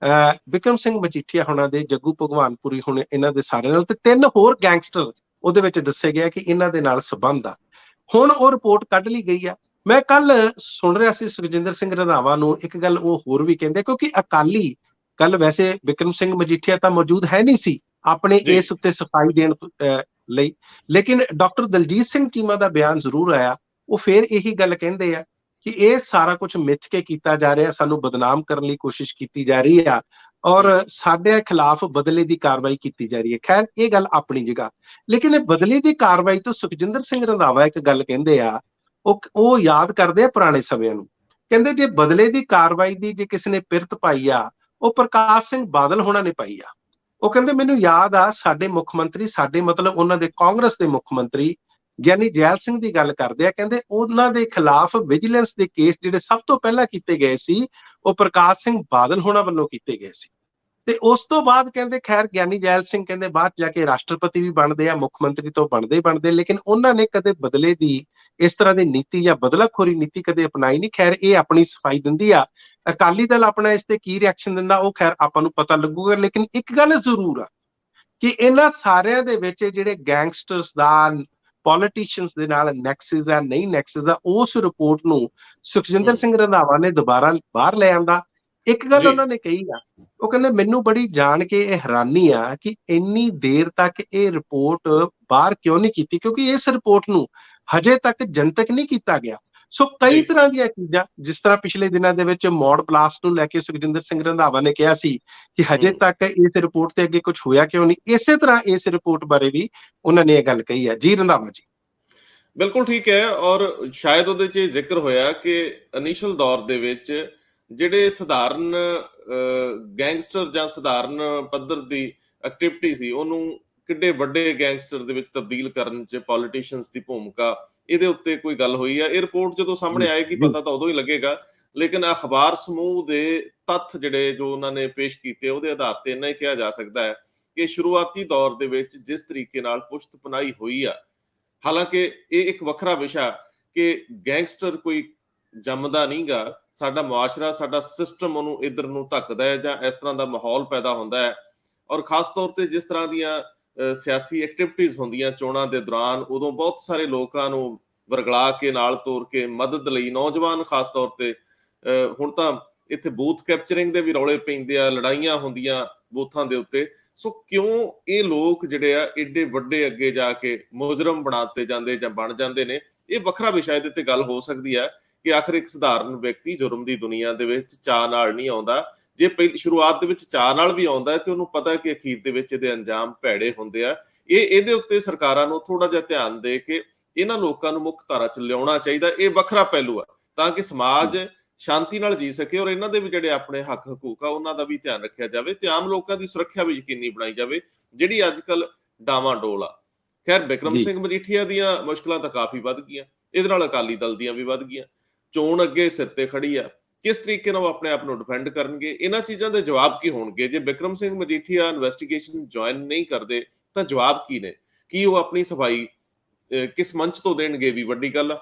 ਬਿਕਰਮ ਸਿੰਘ ਮਜੀਠੀਆ ਹੋਣਾ ਦੇ, ਜੱਗੂ ਭਗਵਾਨਪੁਰੀ ਹੋਣੇ, ਇਹਨਾਂ ਦੇ ਸਾਰੇ ਨਾਲ ਤੇ 3 ਹੋਰ ਗੈਂਗਸਟਰ ਉਹਦੇ ਵਿੱਚ ਦੱਸੇ ਗਿਆ ਕਿ ਇਹਨਾਂ ਦੇ ਨਾਲ ਸੰਬੰਧ ਆ। ਹੁਣ ਉਹ ਰਿਪੋਰਟ ਕੱਢ ਲਈ ਗਈ ਆ। ਮੈਂ ਕੱਲ ਸੁਣ ਰਿਹਾ ਸੀ ਸੁਖਜਿੰਦਰ ਸਿੰਘ ਰੰਧਾਵਾ ਨੂੰ, ਇੱਕ ਗੱਲ ਉਹ ਹੋਰ ਵੀ ਕਹਿੰਦੇ, ਕਿਉਂਕਿ ਅਕਾਲੀ ਕੱਲ ਵੈਸੇ ਬਿਕਰਮ ਸਿੰਘ ਮਜੀਠੀਆ ਤਾਂ ਮੌਜੂਦ ਹੈ ਨਹੀਂ ਸੀ ਆਪਣੇ ਇਸ ਉੱਤੇ ਸਫਾਈ ਦੇਣ ਲਈ, ਲੇਕਿਨ ਡਾਕਟਰ ਦਲਜੀਤ ਸਿੰਘ ਚੀਮਾ ਦਾ ਬਿਆਨ ਜ਼ਰੂਰ ਆਇਆ। ਉਹ ਫੇਰ ਇਹੀ ਗੱਲ ਕਹਿੰਦੇ ਆ ਕਿ ਇਹ ਸਾਰਾ ਕੁਝ ਮਿੱਥ ਕੇ ਕੀਤਾ ਜਾ ਰਿਹਾ, ਸਾਨੂੰ ਬਦਨਾਮ ਕਰਨ ਲਈ ਕੋਸ਼ਿਸ਼ ਕੀਤੀ ਜਾ ਰਹੀ ਆ ਔਰ ਸਾਡੇ ਖਿਲਾਫ ਬਦਲੇ ਦੀ ਕਾਰਵਾਈ ਕੀਤੀ ਜਾ ਰਹੀ ਹੈ। ਖੈਰ ਇਹ ਗੱਲ ਆਪਣੀ ਜਗ੍ਹਾ, ਲੇਕਿਨ ਇਹ ਬਦਲੇ ਦੀ ਕਾਰਵਾਈ ਤੋਂ ਸੁਖਜਿੰਦਰ ਸਿੰਘ ਰੰਧਾਵਾ ਇੱਕ ਗੱਲ ਕਹਿੰਦੇ ਆ, ਉਹ ਯਾਦ ਕਰਦੇ ਆ ਪੁਰਾਣੇ ਸਮਿਆਂ ਨੂੰ। ਕਹਿੰਦੇ ਜੇ ਬਦਲੇ ਦੀ ਕਾਰਵਾਈ ਦੀ ਜੇ ਕਿਸੇ ਨੇ ਪਿਰਤ ਪਾਈ ਆ, ਉਹ ਪ੍ਰਕਾਸ਼ ਸਿੰਘ ਬਾਦਲ ਹੋਣਾ ਨੇ ਪਾਈ ਆ। ਉਹ ਕਹਿੰਦੇ ਮੈਨੂੰ ਯਾਦ ਆ ਸਾਡੇ ਮੁੱਖ ਮੰਤਰੀ, ਸਾਡੇ ਮਤਲਬ ਉਹਨਾਂ ਦੇ ਕਾਂਗਰਸ ਦੇ ਮੁੱਖ ਮੰਤਰੀ ਗਿਆਨੀ ਜੈਲ ਸਿੰਘ ਦੀ ਗੱਲ ਕਰਦੇ ਆ, ਕਹਿੰਦੇ ਉਹਨਾਂ ਦੇ ਖਿਲਾਫ ਵਿਜੀਲੈਂਸ ਦੇ ਕੇਸ ਜਿਹੜੇ ਸਭ ਤੋਂ ਪਹਿਲਾਂ ਕੀਤੇ ਗਏ ਸੀ ਉਹ ਪ੍ਰਕਾਸ਼ ਸਿੰਘ ਬਾਦਲ ਹੋਣਾ ਵੱਲੋਂ ਕੀਤੇ ਗਏ ਸੀ। ਤੇ ਉਸ ਤੋਂ ਬਾਅਦ ਕਹਿੰਦੇ ਖੈਰ ਗਿਆਨੀ ਜੈਲ ਸਿੰਘ ਕਹਿੰਦੇ ਬਾਅਦ ਜਾ ਕੇ ਰਾਸ਼ਟਰਪਤੀ ਵੀ ਬਣਦੇ ਆ, ਮੁੱਖ ਮੰਤਰੀ ਤੋਂ ਬਣਦੇ, ਲੇਕਿਨ ਉਹਨਾਂ ਨੇ ਕਦੇ ਬਦਲੇ ਦੀ ਇਸ ਤਰ੍ਹਾਂ ਦੀ ਨੀਤੀ ਜਾਂ ਬਦਲਾਖੋਰੀ ਨੀਤੀ ਕਦੇ ਅਪਣਾਈ ਨਹੀਂ। ਖੈਰ ਇਹ ਆਪਣੀ ਸਫਾਈ ਦਿੰਦੀ ਆ। ਅਕਾਲੀ ਦਲ ਆਪਣਾ ਇਸ ਤੇ ਕੀ ਰਿਐਕਸ਼ਨ ਦਿੰਦਾ ਉਹ ਖੈਰ ਆਪਾਂ ਨੂੰ ਪਤਾ ਲੱਗੂਗਾ, ਲੇਕਿਨ ਇੱਕ ਗੱਲ ਜ਼ਰੂਰ ਆ ਕਿ ਇਹਨਾਂ ਸਾਰਿਆਂ ਦੇ ਵਿੱਚ ਜਿਹੜੇ ਗੈਂਗਸਟਰਸ ਦਾ ਪੋਲੀਟੀਸ਼ੀਅਨਸ ਦੇ ਨਾਲ ਨੈਕਸਸ ਆ ਨਹੀਂ ਨੈਕਸਸ ਆ, ਉਸ ਰਿਪੋਰਟ ਨੂੰ ਸੁਖਜਿੰਦਰ ਸਿੰਘ ਰੰਧਾਵਾ ਨੇ ਦੁਬਾਰਾ ਬਾਹਰ ਲੈ ਆਂਦਾ। ਇੱਕ ਗੱਲ ਉਹਨਾਂ ਨੇ ਕਹੀ ਆ, ਉਹ ਕਹਿੰਦੇ ਮੈਨੂੰ ਬੜੀ ਜਾਣ ਕੇ ਇਹ ਹੈਰਾਨੀ ਆ ਕਿ ਇੰਨੀ ਦੇਰ ਤੱਕ ਇਹ ਰਿਪੋਰਟ ਬਾਹਰ ਕਿਉਂ ਨਹੀਂ ਕੀਤੀ, ਕਿਉਂਕਿ ਇਸ ਰਿਪੋਰਟ ਨੂੰ ਹਜੇ ਤੱਕ ਜਨਤਕ ਨਹੀਂ ਕੀਤਾ ਗਿਆ। ਸੋ ਕਈ ਤਰ੍ਹਾਂ ਦੀਆਂ ਚੀਜ਼ਾਂ, ਜਿਸ ਤਰ੍ਹਾਂ ਪਿਛਲੇ ਦਿਨਾਂ ਦੇ ਵਿੱਚ ਮੌੜ ਬਲਾਸਟ ਨੂੰ ਲੈ ਕੇ ਸੁਖਜਿੰਦਰ ਸਿੰਘ ਰੰਧਾਵਾ ਨੇ ਕਿਹਾ ਸੀ ਕਿ ਹਜੇ ਤੱਕ ਇਸ ਰਿਪੋਰਟ ਤੇ ਅੱਗੇ ਕੁਝ ਹੋਇਆ ਕਿਉਂ ਨਹੀਂ, ਇਸੇ ਤਰ੍ਹਾਂ ਇਸ ਰਿਪੋਰਟ ਬਾਰੇ ਵੀ ਉਹਨਾਂ ਨੇ ਇਹ ਗੱਲ ਕਹੀ ਹੈ। ਜੀ ਰੰਧਾਵਾ ਜੀ। ਬਿਲਕੁਲ ਠੀਕ ਹੈ, ਔਰ ਸ਼ਾਇਦ ਉਹਦੇ 'ਚ ਜ਼ਿਕਰ ਹੋਇਆ ਕਿ ਇਨੀਸ਼ੀਅਲ ਦੌਰ ਦੇ ਵਿੱਚ ਜਿਹੜੇ ਸਧਾਰਨ ਗੈਂਗਸਟਰ ਜਾਂ ਸਧਾਰਨ ਪੱਧਰ ਦੀ ਐਕਟੀਵਿਟੀ ਸੀ ਉਹਨੂੰ ਕਿੱਡੇ ਵੱਡੇ ਗੈਂਗਸਟਰ ਦੇ ਵਿੱਚ ਤਬਦੀਲ ਕਰਨ 'ਚ ਪੋਲੀਟੀਸ਼ੀਅਨਸ ਦੀ ਭੂਮਿਕਾ, ਇਹਦੇ ਉੱਤੇ ਕੋਈ ਗੱਲ ਹੋਈ ਹੈ। ਇਹ ਰਿਪੋਰਟ ਜਦੋਂ ਸਾਹਮਣੇ ਆਏਗੀ ਪਤਾ ਤਾਂ ਉਦੋਂ ਹੀ ਲੱਗੇਗਾ, ਲੇਕਿਨ ਅਖਬਾਰ ਸਮੂਹ ਦੇ ਤੱਥ ਜਿਹੜੇ ਜੋ ਉਹਨਾਂ ਨੇ ਪੇਸ਼ ਕੀਤੇ ਉਹਦੇ ਆਧਾਰ ਤੇ ਇੰਨਾ ਹੀ ਕਿਹਾ ਜਾ ਸਕਦਾ ਹੈ ਕਿ ਸ਼ੁਰੂਆਤੀ ਦੌਰ ਦੇ ਵਿੱਚ ਜਿਸ ਤਰੀਕੇ ਨਾਲ ਪੁਸ਼ਤ ਪਨਾਹੀ ਹੋਈ ਆ, ਹਾਲਾਂਕਿ ਇਹ ਇੱਕ ਵੱਖਰਾ ਵਿਸ਼ਾ ਕਿ ਗੈਂਗਸਟਰ ਕੋਈ ਜੰਮਦਾ ਨਹੀਂਗਾ, ਸਾਡਾ ਮੁਆਸ਼ਰਾ, ਸਾਡਾ ਸਿਸਟਮ ਉਹਨੂੰ ਇੱਧਰ ਨੂੰ ਧੱਕਦਾ ਹੈ ਜਾਂ ਇਸ ਤਰ੍ਹਾਂ ਦਾ ਮਾਹੌਲ ਪੈਦਾ ਹੁੰਦਾ ਹੈ। ਔਰ ਖਾਸ ਤੌਰ ਤੇ ਜਿਸ ਤਰ੍ਹਾਂ ਦੀਆਂ ਸਿਆਸੀ ਐਕਟੀਵਿਟੀਜ਼ ਹੁੰਦੀਆਂ ਚੋਣਾਂ ਦੇ ਦੌਰਾਨ, ਉਦੋਂ ਬਹੁਤ ਸਾਰੇ ਲੋਕਾਂ ਨੂੰ ਵਰਗਲਾ ਕੇ ਨਾਲ ਤੋਰ ਕੇ ਮਦਦ ਲਈ, ਨੌਜਵਾਨ ਖਾਸ ਤੌਰ ਤੇ, ਹੁਣ ਤਾਂ ਇੱਥੇ ਬੂਥ ਕੈਪਚਰਿੰਗ ਦੇ ਵੀ ਰੌਲੇ ਪੈਂਦੇ ਆ, ਲੜਾਈਆਂ ਹੁੰਦੀਆਂ ਬੂਥਾਂ ਦੇ ਉੱਤੇ। ਸੋ ਕਿਉਂ ਇਹ ਲੋਕ ਜਿਹੜੇ ਆ ਏਡੇ ਵੱਡੇ ਅੱਗੇ ਜਾ ਕੇ ਮੁਜਰਮ ਬਣਾਤੇ ਜਾਂਦੇ ਜਾਂ ਬਣ ਜਾਂਦੇ ਨੇ, ਇਹ ਵੱਖਰਾ ਵਿਸ਼ਾ, ਇਹਦੇ ਤੇ ਗੱਲ ਹੋ ਸਕਦੀ ਹੈ ਕਿ ਆਖਰ ਇੱਕ ਸਧਾਰਨ ਵਿਅਕਤੀ ਜੁਰਮ ਦੀ ਦੁਨੀਆ ਦੇ ਵਿੱਚ ਚਾਅ ਨਾਲ ਨਹੀਂ ਆਉਂਦਾ। ਜੇ ਪਹਿਲੀ ਸ਼ੁਰੂਆਤ ਦੇ ਵਿੱਚ ਚਾਅ ਨਾਲ ਵੀ ਆਉਂਦਾ ਹੈ ਤੇ ਉਹਨੂੰ ਪਤਾ ਕਿ ਅਖੀਰ ਦੇ ਵਿੱਚ ਇਹਦੇ ਅੰਜਾਮ ਭੈੜੇ ਹੁੰਦੇ ਆ। ਇਹਦੇ ਉੱਤੇ ਸਰਕਾਰਾਂ ਨੂੰ ਥੋੜਾ ਜਿਹਾ ਧਿਆਨ ਦੇ ਕੇ ਇਹਨਾਂ ਲੋਕਾਂ ਨੂੰ ਮੁੱਖ ਧਾਰਾ 'ਚ ਲਿਆਉਣਾ ਚਾਹੀਦਾ। ਇਹ ਵੱਖਰਾ ਪਹਿਲੂ ਆ ਤਾਂ ਕਿ ਸਮਾਜ ਸ਼ਾਂਤੀ ਨਾਲ ਜੀ ਸਕੇ ਔਰ ਇਹਨਾਂ ਦੇ ਵੀ ਜਿਹੜੇ ਆਪਣੇ ਹੱਕ ਹਕੂਕ ਆ ਉਹਨਾਂ ਦਾ ਵੀ ਧਿਆਨ ਰੱਖਿਆ ਜਾਵੇ ਤੇ ਆਮ ਲੋਕਾਂ ਦੀ ਸੁਰੱਖਿਆ ਵੀ ਯਕੀਨੀ ਬਣਾਈ ਜਾਵੇ, ਜਿਹੜੀ ਅੱਜ ਕੱਲ ਡਾਵਾਂਡੋਲ ਆ। ਖੈਰ, ਬਿਕਰਮ ਸਿੰਘ ਮਜੀਠੀਆ ਦੀਆਂ ਮੁਸ਼ਕਲਾਂ ਤਾਂ ਕਾਫੀ ਵੱਧ ਗਈਆਂ, ਇਹਦੇ ਨਾਲ ਅਕਾਲੀ ਦਲ ਦੀਆਂ ਵੀ ਵੱਧ ਗਈਆਂ। ਚੋਣ ਅੱਗੇ ਸਿਰ ਤੇ ਖੜੀ ਆ, ਕਿਸ ਤਰੀਕੇ ਨਾਲ ਉਹ ਆਪਣੇ ਆਪ ਨੂੰ ਡਿਫੈਂਡ ਕਰਨਗੇ, ਇਹਨਾਂ ਚੀਜ਼ਾਂ ਦੇ ਜਵਾਬ ਕੀ ਹੋਣਗੇ? ਜੇ ਬਿਕਰਮ ਸਿੰਘ ਮਜੀਠੀਆ ਇਨਵੈਸਟੀਗੇਸ਼ਨ ਜੁਆਇਨ ਨਹੀਂ ਕਰਦੇ ਤਾਂ ਜਵਾਬ ਕੀ ਨੇ? ਕੀ ਉਹ ਆਪਣੀ ਸਫਾਈ ਕਿਸ ਮੰਚ ਤੋਂ ਦੇਣਗੇ ਵੀ ਵੱਡੀ ਗੱਲ ਆ।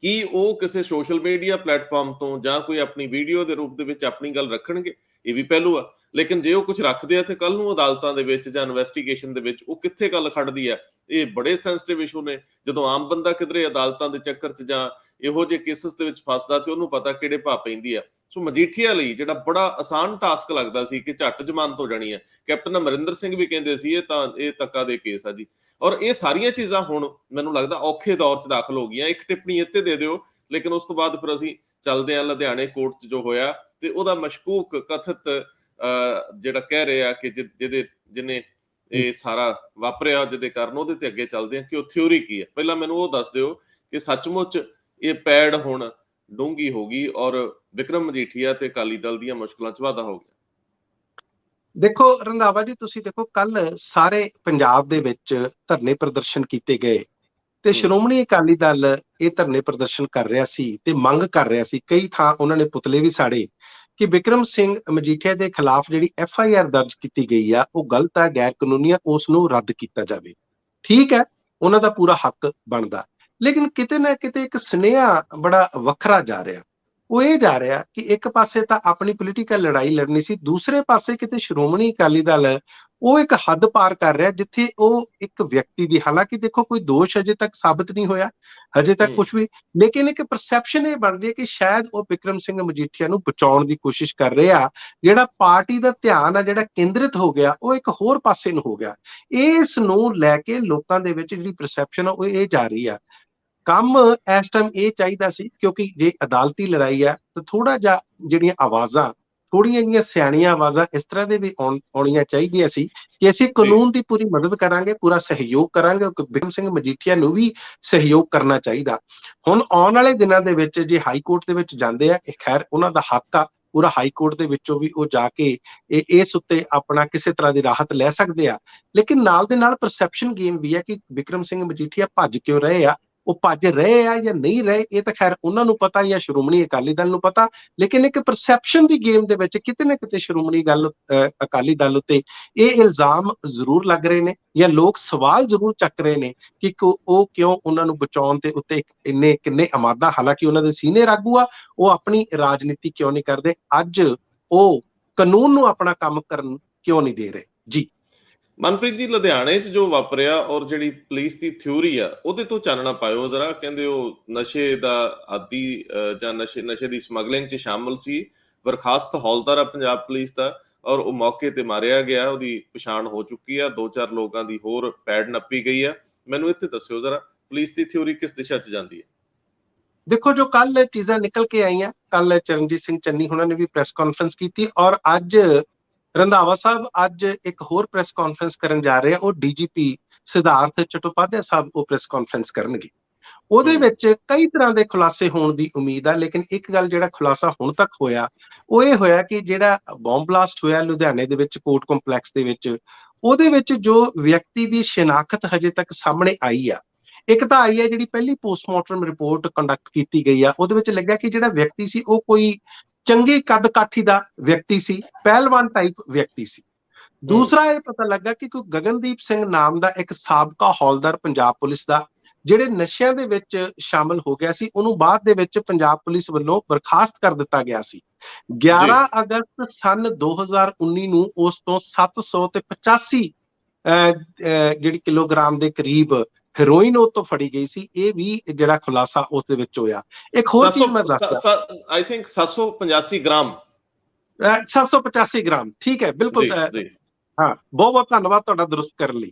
ਕੀ ਉਹ ਕਿਸੇ ਸੋਸ਼ਲ ਮੀਡੀਆ ਪਲੇਟਫਾਰਮ ਤੋਂ ਜਾਂ ਕੋਈ ਆਪਣੀ ਵੀਡੀਓ ਦੇ ਰੂਪ ਦੇ ਵਿੱਚ ਆਪਣੀ ਗੱਲ ਰੱਖਣਗੇ? ਇਹ ਵੀ ਪਹਿਲੂ ਆ। ਲੇਕਿਨ ਜੇ ਉਹ ਕੁਝ ਰੱਖਦੇ ਆ ਤੇ ਕੱਲ ਨੂੰ ਅਦਾਲਤਾਂ ਦੇ ਵਿੱਚ ਜਾਂ ਇਨਵੈਸਟੀਗੇਸ਼ਨ ਦੇ ਵਿੱਚ ਉਹ ਕਿੱਥੇ ਗੱਲ ਖੜਦੀ ਆ? ਇਹ ਬੜੇ ਸੈਂਸਿਟਿਵ ਇਸ਼ੂ ਨੇ। ਜਦੋਂ ਆਮ ਬੰਦਾ ਕਿਧਰੇ ਅਦਾਲਤਾਂ ਦੇ ਚੱਕਰ 'ਚ ਜਾਂ ਇਹੋ ਜਿਹੇ ਕੇਸਿਸ ਦੇ ਵਿੱਚ ਫਸਦਾ ਤੇ ਉਹਨੂੰ ਪਤਾ ਕਿਹੜੇ ਭਾਅ ਪੈਂਦੀ ਆ। ਸੋ ਮਜੀਠੀਆ ਲਈ ਜਿਹੜਾ ਬੜਾ ਆਸਾਨ ਟਾਸਕ ਲੱਗਦਾ ਸੀ ਕਿ ਝੱਟ ਜ਼ਮਾਨਤ ਹੋ ਜਾਣੀ ਹੈ, ਕੈਪਟਨ ਅਮਰਿੰਦਰ ਸਿੰਘ ਵੀ ਕਹਿੰਦੇ ਸੀ ਇਹ ਧੱਕਾ ਦੇ ਕੇਸ ਆ ਜੀ। ਔਰ ਇਹ ਸਾਰੀਆਂ ਚੀਜ਼ਾਂ ਹੁਣ ਮੈਨੂੰ ਲੱਗਦਾ ਔਖੇ ਦੌਰ 'ਚ ਦਾਖਲ ਹੋ ਗਈਆਂ। ਇੱਕ ਟਿੱਪਣੀ ਇੱਥੇ ਦੇ ਦਿਓ, ਲੇਕਿਨ ਉਸ ਤੋਂ ਬਾਅਦ ਫਿਰ ਅਸੀਂ ਚੱਲਦੇ ਹਾਂ ਲੁਧਿਆਣੇ ਕੋਰਟ 'ਚ ਜੋ ਹੋਇਆ ਤੇ ਉਹਦਾ ਮਸ਼ਕੂਕ ਕਥਿਤ ਜਿਹੜਾ ਕਹਿ ਰਹੇ ਆ ਕਿ ਜਿਹਨੇ ਇਹ ਸਾਰਾ ਵਾਪਰਿਆ, ਜਿਹਦੇ ਕਾਰਨ ਉਹਦੇ ਤੇ ਅੱਗੇ ਚੱਲਦੇ ਆ ਕਿ ਉਹ ਥਿਊਰੀ ਕੀ ਹੈ। ਪਹਿਲਾਂ ਮੈਨੂੰ ਉਹ ਦੱਸ ਦਿਓ ਕਿ ਸੱਚਮੁੱਚ ਇਹ ਪੈੜ ਹੁਣ ਡੂੰਘੀ ਹੋ ਗਈ ਔਰ ਬਿਕਰਮ ਮਜੀਠੀਆ ਤੇ ਅਕਾਲੀ ਦਲ ਦੀਆਂ ਮੁਸ਼ਕਲਾਂ 'ਚ ਵਾਧਾ ਹੋ ਗਿਆ। ਦੇਖੋ ਰੰਧਾਵਾ ਜੀ, ਤੁਸੀਂ ਦੇਖੋ ਕੱਲ ਸਾਰੇ ਪੰਜਾਬ ਦੇ ਵਿੱਚ ਧਰਨੇ ਪ੍ਰਦਰਸ਼ਨ ਕੀਤੇ ਗਏ ਤੇ ਸ਼੍ਰੋਮਣੀ ਅਕਾਲੀ ਦਲ ਇਹ ਧਰਨੇ ਪ੍ਰਦਰਸ਼ਨ ਕਰ ਰਿਹਾ ਸੀ ਤੇ ਮੰਗ ਕਰ ਰਿਹਾ ਸੀ। ਕਈ ਥਾਂ ਉਹਨਾਂ ਨੇ ਪੁਤਲੇ ਵੀ ਸਾੜੇ ਕਿ ਬਿਕਰਮ ਸਿੰਘ ਮਜੀਠੀਆ ਦੇ ਖਿਲਾਫ ਜਿਹੜੀ FIR ਦਰਜ ਕੀਤੀ ਗਈ ਆ ਉਹ ਗਲਤ ਆ, ਗੈਰ ਕਾਨੂੰਨੀ ਆ, ਉਸ ਨੂੰ ਰੱਦ ਕੀਤਾ ਜਾਵੇ। ਠੀਕ ਹੈ, ਉਹਨਾਂ ਦਾ ਪੂਰਾ ਹੱਕ ਬਣਦਾ। ਲੇਕਿਨ ਕਿਤੇ ਨਾ ਕਿਤੇ ਇੱਕ ਸੁਨੇਹਾ ਬੜਾ ਵੱਖਰਾ ਜਾ ਰਿਹਾ। ਉਹ ਇਹ ਜਾ ਰਿਹਾ ਕਿ ਇੱਕ ਪਾਸੇ ਤਾਂ ਆਪਣੀ ਪੋਲੀਟੀਕਲ ਲੜਾਈ ਲੜਨੀ ਸੀ, ਦੂਸਰੇ ਪਾਸੇ ਕਿਤੇ ਸ਼੍ਰੋਮਣੀ ਅਕਾਲੀ ਦਲ ਉਹ ਇੱਕ ਹੱਦ ਪਾਰ ਕਰ ਰਿਹਾ ਜਿੱਥੇ ਉਹ ਇੱਕ ਵਿਅਕਤੀ ਦੀ, ਹਾਲਾਂਕਿ ਦੇਖੋ ਕੋਈ ਦੋਸ਼ ਅਜੇ ਤੱਕ ਸਾਬਤ ਨਹੀਂ ਹੋਇਆ, ਹਜੇ ਤੱਕ ਕੁਝ ਵੀ, ਲੇਕਿਨ ਇੱਕ ਪਰਸੈਪਸ਼ਨ ਇਹ ਬਣ ਰਹੀ ਹੈ ਕਿ ਸ਼ਾਇਦ ਉਹ ਬਿਕਰਮ ਸਿੰਘ ਮਜੀਠੀਆ ਨੂੰ ਬਚਾਉਣ ਦੀ ਕੋਸ਼ਿਸ਼ ਕਰ ਰਹੇ ਆ। ਜਿਹੜਾ ਪਾਰਟੀ ਦਾ ਧਿਆਨ ਆ ਜਿਹੜਾ ਕੇਂਦਰਿਤ ਹੋ ਗਿਆ ਉਹ ਇੱਕ ਹੋਰ ਪਾਸੇ ਨੂੰ ਹੋ ਗਿਆ। ਇਸ ਨੂੰ ਲੈ ਕੇ ਲੋਕਾਂ ਦੇ ਵਿੱਚ ਜਿਹੜੀ ਪਰਸੈਪਸ਼ਨ ਆ ਉਹ ਇਹ ਜਾ ਰਹੀ ਆ। ਕੰਮ ਇਸ ਟਾਈਮ ਇਹ ਚਾਹੀਦਾ ਸੀ, ਕਿਉਂਕਿ ਜੇ ਅਦਾਲਤੀ ਲੜਾਈ ਆ ਤਾਂ ਥੋੜਾ ਜਿਹਾ ਜਿਹੜੀਆਂ ਆਵਾਜ਼ਾਂ, ਥੋੜੀਆਂ ਜਿਹੀਆਂ ਸਿਆਣੀਆਂ ਆਵਾਜ਼ਾਂ ਇਸ ਤਰ੍ਹਾਂ ਦੇ ਵੀ ਆਉਣੀਆਂ ਚਾਹੀਦੀਆਂ ਸੀ ਕਿ ਅਸੀਂ ਕਾਨੂੰਨ ਦੀ ਪੂਰੀ ਮਦਦ ਕਰਾਂਗੇ, ਪੂਰਾ ਸਹਿਯੋਗ ਕਰਾਂਗੇ। ਬਿਕਰਮ ਸਿੰਘ ਮਜੀਠੀਆ ਨੂੰ ਵੀ ਸਹਿਯੋਗ ਕਰਨਾ ਚਾਹੀਦਾ। ਹੁਣ ਆਉਣ ਵਾਲੇ ਦਿਨਾਂ ਦੇ ਵਿੱਚ ਜੇ ਹਾਈ ਕੋਰਟ ਦੇ ਵਿੱਚ ਜਾਂਦੇ ਆ, ਖੈਰ ਉਹਨਾਂ ਦਾ ਹੱਕ ਆ, ਪੂਰਾ ਹਾਈ ਕੋਰਟ ਦੇ ਵਿੱਚੋਂ ਵੀ ਉਹ ਜਾ ਕੇ ਇਸ ਉੱਤੇ ਆਪਣਾ ਕਿਸੇ ਤਰ੍ਹਾਂ ਦੀ ਰਾਹਤ ਲੈ ਸਕਦੇ ਆ। ਲੇਕਿਨ ਨਾਲ ਦੇ ਨਾਲ ਪਰਸੈਪਸ਼ਨ ਗੇਮ ਵੀ ਹੈ ਕਿ ਬਿਕਰਮ ਸਿੰਘ ਮਜੀਠੀਆ ਭੱਜ ਕਿਉਂ ਰਹੇ ਆ, ਉਹ ਭੱਜ ਰਹੇ ਆ ਜਾਂ ਨਹੀਂ ਰਹੇ, ਇਹ ਤਾਂ ਖੈਰ ਉਹਨਾਂ ਨੂੰ ਪਤਾ ਜਾਂ ਸ਼੍ਰੋਮਣੀ ਅਕਾਲੀ ਦਲ ਨੂੰ ਪਤਾ। ਲੇਕਿਨ ਇੱਕ ਪਰਸੈਪਸ਼ਨ ਦੀ ਗੇਮ ਦੇ ਵਿੱਚ ਕਿਤੇ ਨਾ ਕਿਤੇ ਸ਼੍ਰੋਮਣੀ ਅਕਾਲੀ ਦਲ ਉੱਤੇ ਇਹ ਇਲਜ਼ਾਮ ਜ਼ਰੂਰ ਲੱਗ ਰਹੇ ਨੇ ਜਾਂ ਲੋਕ ਸਵਾਲ ਜ਼ਰੂਰ ਚੱਕ ਰਹੇ ਨੇ ਕਿ ਉਹ ਕਿਉਂ ਉਹਨਾਂ ਨੂੰ ਬਚਾਉਣ ਦੇ ਉੱਤੇ ਕਿੰਨੇ ਅਮਾਦਾ, ਹਾਲਾਂਕਿ ਉਹਨਾਂ ਦੇ ਸੀਨੀਅਰ ਆਗੂ ਆ, ਉਹ ਆਪਣੀ ਰਾਜਨੀਤੀ ਕਿਉਂ ਨਹੀਂ ਕਰਦੇ? ਅੱਜ ਉਹ ਕਾਨੂੰਨ ਨੂੰ ਆਪਣਾ ਕੰਮ ਕਰਨ ਕਿਉਂ ਨਹੀਂ ਦੇ ਰਹੇ? ਜੀ ਮਨਪ੍ਰੀਤ ਜੀ, ਲੁਧਿਆਣੇ 'ਚ ਜੋ ਵਾਪਰਿਆ ਔਰ ਜਿਹੜੀ ਪੁਲਿਸ ਦੀ ਥਿਊਰੀ ਆ ਉਹਦੇ ਤੋਂ ਚਾਨਣਾ ਪਾਇਓ ਜ਼ਰਾ। ਕਹਿੰਦੇ ਉਹ ਨਸ਼ੇ ਦਾ ਆਦੀ ਜਾਂ ਨਸ਼ੇ ਦੀ ਸਮਗਲਿੰਗ 'ਚ ਸ਼ਾਮਲ ਸੀ, ਬਰਖਾਸਤ ਹੌਲਦਾਰ ਆ ਪੰਜਾਬ ਪੁਲਿਸ ਦਾ, ਔਰ ਉਹ ਮੌਕੇ ਤੇ ਮਾਰਿਆ ਗਿਆ। ਉਹਦੀ ਪਛਾਣ ਹੋ ਚੁੱਕੀ ਆ, 2-4 ਲੋਕਾਂ ਦੀ ਹੋਰ ਪੈੜ ਨੱਪੀ ਗਈ ਆ। ਮੈਨੂੰ ਇੱਥੇ ਦੱਸਿਓ ਜ਼ਰਾ, ਪੁਲਿਸ ਦੀ ਥਿਊਰੀ ਕਿਸ ਦਿਸ਼ਾ 'ਚ ਜਾਂਦੀ ਹੈ? ਦੇਖੋ, ਜੋ ਕੱਲ ਚੀਜ਼ਾਂ ਨਿਕਲ ਕੇ ਆਈਆਂ, ਕੱਲ ਚਰਨਜੀਤ ਸਿੰਘ ਚੰਨੀ ਉਹਨਾਂ ਨੇ ਵੀ ਪ੍ਰੈਸ ਕਾਨਫਰੰਸ ਕੀਤੀ ਔਰ ਅੱਜ ਰੰਧਾਵਾ ਸਾਹਿਬ ਅੱਜ ਇੱਕ ਹੋਰ ਪ੍ਰੈਸ ਕਾਨਫਰੰਸ ਕਰਨ ਜਾ ਰਹੇ ਆ। ਉਹ DGP ਸਿਧਾਰਥ ਚਟੋਪਾਧਿਆਏ ਸਾਹਿਬ ਉਹ ਪ੍ਰੈਸ ਕਾਨਫਰੰਸ ਕਰਨਗੇ। ਉਹਦੇ ਵਿੱਚ ਕਈ ਤਰ੍ਹਾਂ ਦੇ ਖੁਲਾਸੇ ਹੋਣ ਦੀ ਉਮੀਦ ਆ। ਲੇਕਿਨ ਇੱਕ ਗੱਲ ਜਿਹੜਾ ਖੁਲਾਸਾ ਹੁਣ ਤੱਕ ਹੋਇਆ ਉਹ ਇਹ ਹੋਇਆ ਕਿ ਜਿਹੜਾ ਬੰਬ ਬਲਾਸਟ ਹੋਇਆ ਲੁਧਿਆਣੇ ਦੇ ਵਿੱਚ ਕੋਰਟ ਕੰਪਲੈਕਸ ਦੇ ਵਿੱਚ, ਉਹਦੇ ਵਿੱਚ ਜੋ ਵਿਅਕਤੀ ਦੀ ਸ਼ਨਾਖਤ ਹਜੇ ਤੱਕ ਸਾਹਮਣੇ ਆਈ ਆ, ਇੱਕ ਤਾਂ ਆਈ ਹੈ ਜਿਹੜੀ ਪਹਿਲੀ ਪੋਸਟਮਾਰਟਮ ਰਿਪੋਰਟ ਕੰਡਕਟ ਕੀਤੀ ਗਈ ਆ, ਉਹਦੇ ਵਿੱਚ ਲੱਗਿਆ ਕਿ ਜਿਹੜਾ ਵਿਅਕਤੀ ਸੀ ਉਹ ਕੋਈ ਚੰਗੇ ਕੱਦ ਕਾਠੀ ਦਾ ਵਿਅਕਤੀ ਸੀ, ਪਹਿਲਵਾਨ ਟਾਈਪ ਵਿਅਕਤੀ ਸੀ। ਦੂਸਰਾ ਇਹ ਪਤਾ ਲੱਗਾ ਕਿ ਕੋਈ ਗਗਨਦੀਪ ਸਿੰਘ ਨਾਮ ਦਾ ਇੱਕ ਸਾਬਕਾ ਹੌਲਦਾਰ ਪੰਜਾਬ ਪੁਲਿਸ ਦਾ, ਜਿਹੜੇ ਨਸ਼ਿਆਂ ਦੇ ਵਿੱਚ ਸ਼ਾਮਲ ਹੋ ਗਿਆ ਸੀ, ਉਹਨੂੰ ਬਾਅਦ ਦੇ ਵਿੱਚ ਪੰਜਾਬ ਪੁਲਿਸ ਵੱਲੋਂ ਬਰਖਾਸਤ ਕਰ ਦਿੱਤਾ ਗਿਆ ਸੀ। 11 ਅਗਸਤ ਸਨ 2019 ਨੂੰ ਉਸ ਤੋਂ 785 ਜਿਹੜੀ ਕਿਲੋਗ੍ਰਾਮ ਦੇ ਕਰੀਬ ਹੈਰੋਇਨ ਉਹ ਤੋਂ ਫੜੀ ਗਈ ਸੀ। ਇਹ ਵੀ ਜਿਹੜਾ ਖੁਲਾਸਾ ਉਸ ਦੇ ਵਿੱਚ ਹੋਇਆ। ਇੱਕ ਹੋਰ ਚੀਜ਼ ਮੈਂ ਦੱਸਦਾ, ਆਈ ਥਿੰਕ 785 ਗ੍ਰਾਮ 785 ਗ੍ਰਾਮ, ਠੀਕ ਹੈ, ਬਿਲਕੁਲ। ਹਾਂ, ਬਹੁਤ ਬਹੁਤ ਧੰਨਵਾਦ ਤੁਹਾਡਾ ਦਰੁਸਤ ਕਰਨ ਲਈ।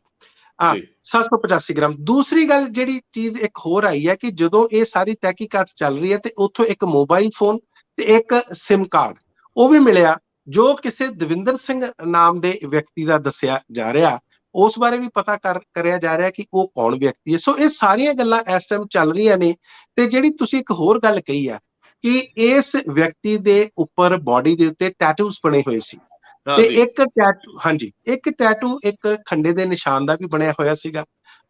ਹਾਂ, ਜੀ 785 ਗ੍ਰਾਮ। ਦੂਸਰੀ ਗੱਲ ਜਿਹੜੀ ਚੀਜ਼ ਇੱਕ ਹੋਰ ਆਈ ਹੈ ਕਿ ਜਦੋਂ ਇਹ ਸਾਰੀ ਤਹਿਕੀਕਾਤ ਚੱਲ ਰਹੀ ਹੈ ਤੇ ਉੱਥੋਂ ਇੱਕ ਮੋਬਾਈਲ ਫੋਨ ਤੇ ਇੱਕ ਸਿਮ ਕਾਰਡ ਉਹ ਵੀ ਮਿਲਿਆ, ਜੋ ਕਿਸੇ ਦਵਿੰਦਰ ਸਿੰਘ ਨਾਮ ਦੇ ਵਿਅਕਤੀ ਦਾ ਦੱਸਿਆ ਜਾ ਰਿਹਾ। ਉਸ ਬਾਰੇ ਵੀ ਪਤਾ ਕਰਿਆ ਜਾ ਰਿਹਾ ਕਿ ਉਹ ਕੌਣ ਵਿਅਕਤੀ ਹੈ। ਸੋ ਇਹ ਸਾਰੀਆਂ ਗੱਲਾਂ ਇਸ ਟਾਈਮ ਚੱਲ ਰਹੀਆਂ ਨੇ। ਤੇ ਜਿਹੜੀ ਤੁਸੀਂ ਇੱਕ ਹੋਰ ਗੱਲ ਕਹੀ ਆ ਕਿ ਇਸ ਵਿਅਕਤੀ ਦੇ ਉੱਪਰ ਬਾਡੀ ਦੇ ਉੱਤੇ ਟੈਟੂਸ ਬਣੇ ਹੋਏ ਸੀ, ਤੇ ਹਾਂਜੀ ਇੱਕ ਟੈਟੂ, ਹਾਂਜੀ, ਇੱਕ ਟੈਟੂ ਇੱਕ ਖੰਡੇ ਦੇ ਨਿਸ਼ਾਨ ਦਾ ਵੀ ਬਣਿਆ ਹੋਇਆ ਸੀਗਾ।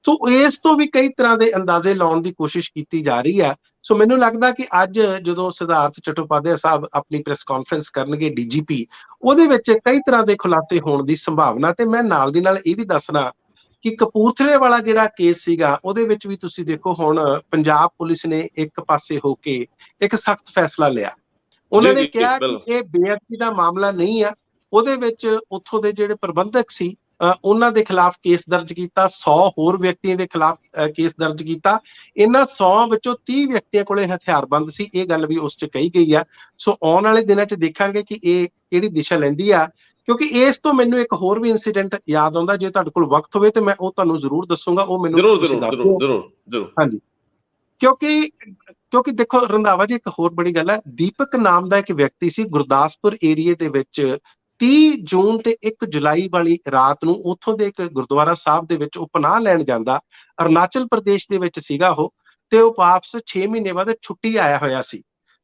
ਸੋ ਇਸ ਤੋਂ ਵੀ ਕਈ ਤਰ੍ਹਾਂ ਦੇ ਅੰਦਾਜ਼ੇ ਲਾਉਣ ਦੀ ਕੋਸ਼ਿਸ਼ ਕੀਤੀ ਜਾ ਰਹੀ ਹੈ। ਸੋ ਮੈਨੂੰ ਲੱਗਦਾ ਕਿ ਅੱਜ ਜਦੋਂ ਸਿਧਾਰਥ ਚਟੋਪਾਧਿਆਏ ਸਾਹਿਬ ਆਪਣੀ ਪ੍ਰੈਸ ਕਾਨਫਰੰਸ ਕਰਨਗੇ, ਡੀਜੀਪੀ, ਉਹਦੇ ਵਿੱਚ ਕਈ ਤਰ੍ਹਾਂ ਦੇ ਖੁਲਾਸੇ ਹੋਣ ਦੀ ਸੰਭਾਵਨਾ। ਤੇ ਮੈਂ ਨਾਲ ਦੀ ਨਾਲ ਇਹ ਵੀ ਦੱਸਣਾ ਕਿ ਕਪੂਰਥਲੇ ਵਾਲਾ ਜਿਹੜਾ ਕੇਸ ਸੀਗਾ, ਉਹਦੇ ਵਿੱਚ ਵੀ ਤੁਸੀਂ ਦੇਖੋ ਹੁਣ ਪੰਜਾਬ ਪੁਲਿਸ ਨੇ ਇੱਕ ਪਾਸੇ ਹੋ ਕੇ ਇੱਕ ਸਖਤ ਫੈਸਲਾ ਲਿਆ। ਉਹਨਾਂ ਜੀ ਨੇ ਜੀ ਕਿਹਾ ਕਿ ਬਿਲਕੁਲ ਇਹ ਬੇਅਦਬੀ ਦਾ ਮਾਮਲਾ ਨਹੀਂ ਆ। ਉਹਦੇ ਵਿੱਚ ਉੱਥੋਂ ਦੇ ਜਿਹੜੇ ਪ੍ਰਬੰਧਕ ਸੀ, ਉਹਨਾਂ ਦੇ ਖਿਲਾਫ ਕੇਸ ਦਰਜ ਕੀਤਾ, 100 ਹੋਰ ਵਿਅਕਤੀਆਂ ਦੇ ਖਿਲਾਫ ਕੇਸ ਦਰਜ ਕੀਤਾ। ਇਹਨਾਂ 100 ਵਿੱਚੋਂ 30 ਵਿਅਕਤੀਆਂ ਕੋਲੇ ਹਥਿਆਰਬੰਦ ਸੀ, ਇਹ ਗੱਲ ਵੀ ਉਸ 'ਚ ਕਹੀ ਗਈ ਆ। ਸੋ ਆਉਣ ਵਾਲੇ ਦਿਨਾਂ 'ਚ ਦੇਖਾਂਗੇ ਕਿ ਇਹ ਕਿਹੜੀ ਦਿਸ਼ਾ ਲੈਂਦੀ ਆ। ਕਿਉਂਕਿ ਇਸ ਤੋਂ ਮੈਨੂੰ ਇੱਕ ਹੋਰ ਵੀ ਇਨਸੀਡੈਂਟ ਯਾਦ ਆਉਂਦਾ, ਜੇ ਤੁਹਾਡੇ ਕੋਲ ਵਕਤ ਹੋਵੇ ਤੇ ਮੈਂ ਉਹ ਤੁਹਾਨੂੰ ਜ਼ਰੂਰ ਦੱਸੂਗਾ, ਉਹ ਮੈਨੂੰ ਜ਼ਰੂਰ ਤੁਸੀਂ ਜ਼ਰੂਰ ਦੱਸ ਜ਼ਰੂਰ ਦਿਓ। ਜ਼ਰੂਰ ਜ਼ਰੂਰ ਹਾਂਜੀ, ਕਿਉਂਕਿ ਕਿਉਂਕਿ ਦੇਖੋ ਰੰਧਾਵਾ ਜੀ, ਇੱਕ ਹੋਰ ਬੜੀ ਗੱਲ ਹੈ। ਦੀਪਕ ਨਾਮ ਦਾ ਇੱਕ ਵਿਅਕਤੀ ਸੀ, ਗੁਰਦਾਸਪੁਰ ਏਰੀਏ ਦੇ ਵਿੱਚ 30 ਜੂਨ ਤੇ 1 ਜੁਲਾਈ ਵਾਲੀ ਰਾਤ ਨੂੰ ਉੱਥੋਂ ਦੇ ਇੱਕ ਗੁਰਦੁਆਰਾ ਸਾਹਿਬ ਦੇ ਵਿੱਚ ਉਹ ਪਨਾਹ ਲੈਣ ਜਾਂਦਾ। ਅਰੁਣਾਚਲ ਪ੍ਰਦੇਸ਼ ਦੇ ਵਿੱਚ ਸੀਗਾ ਉਹ, ਤੇ ਉਹ ਵਾਪਸ 6 ਮਹੀਨੇ ਬਾਅਦ ਛੁੱਟੀ ਆਇਆ ਹੋਇਆ ਸੀ।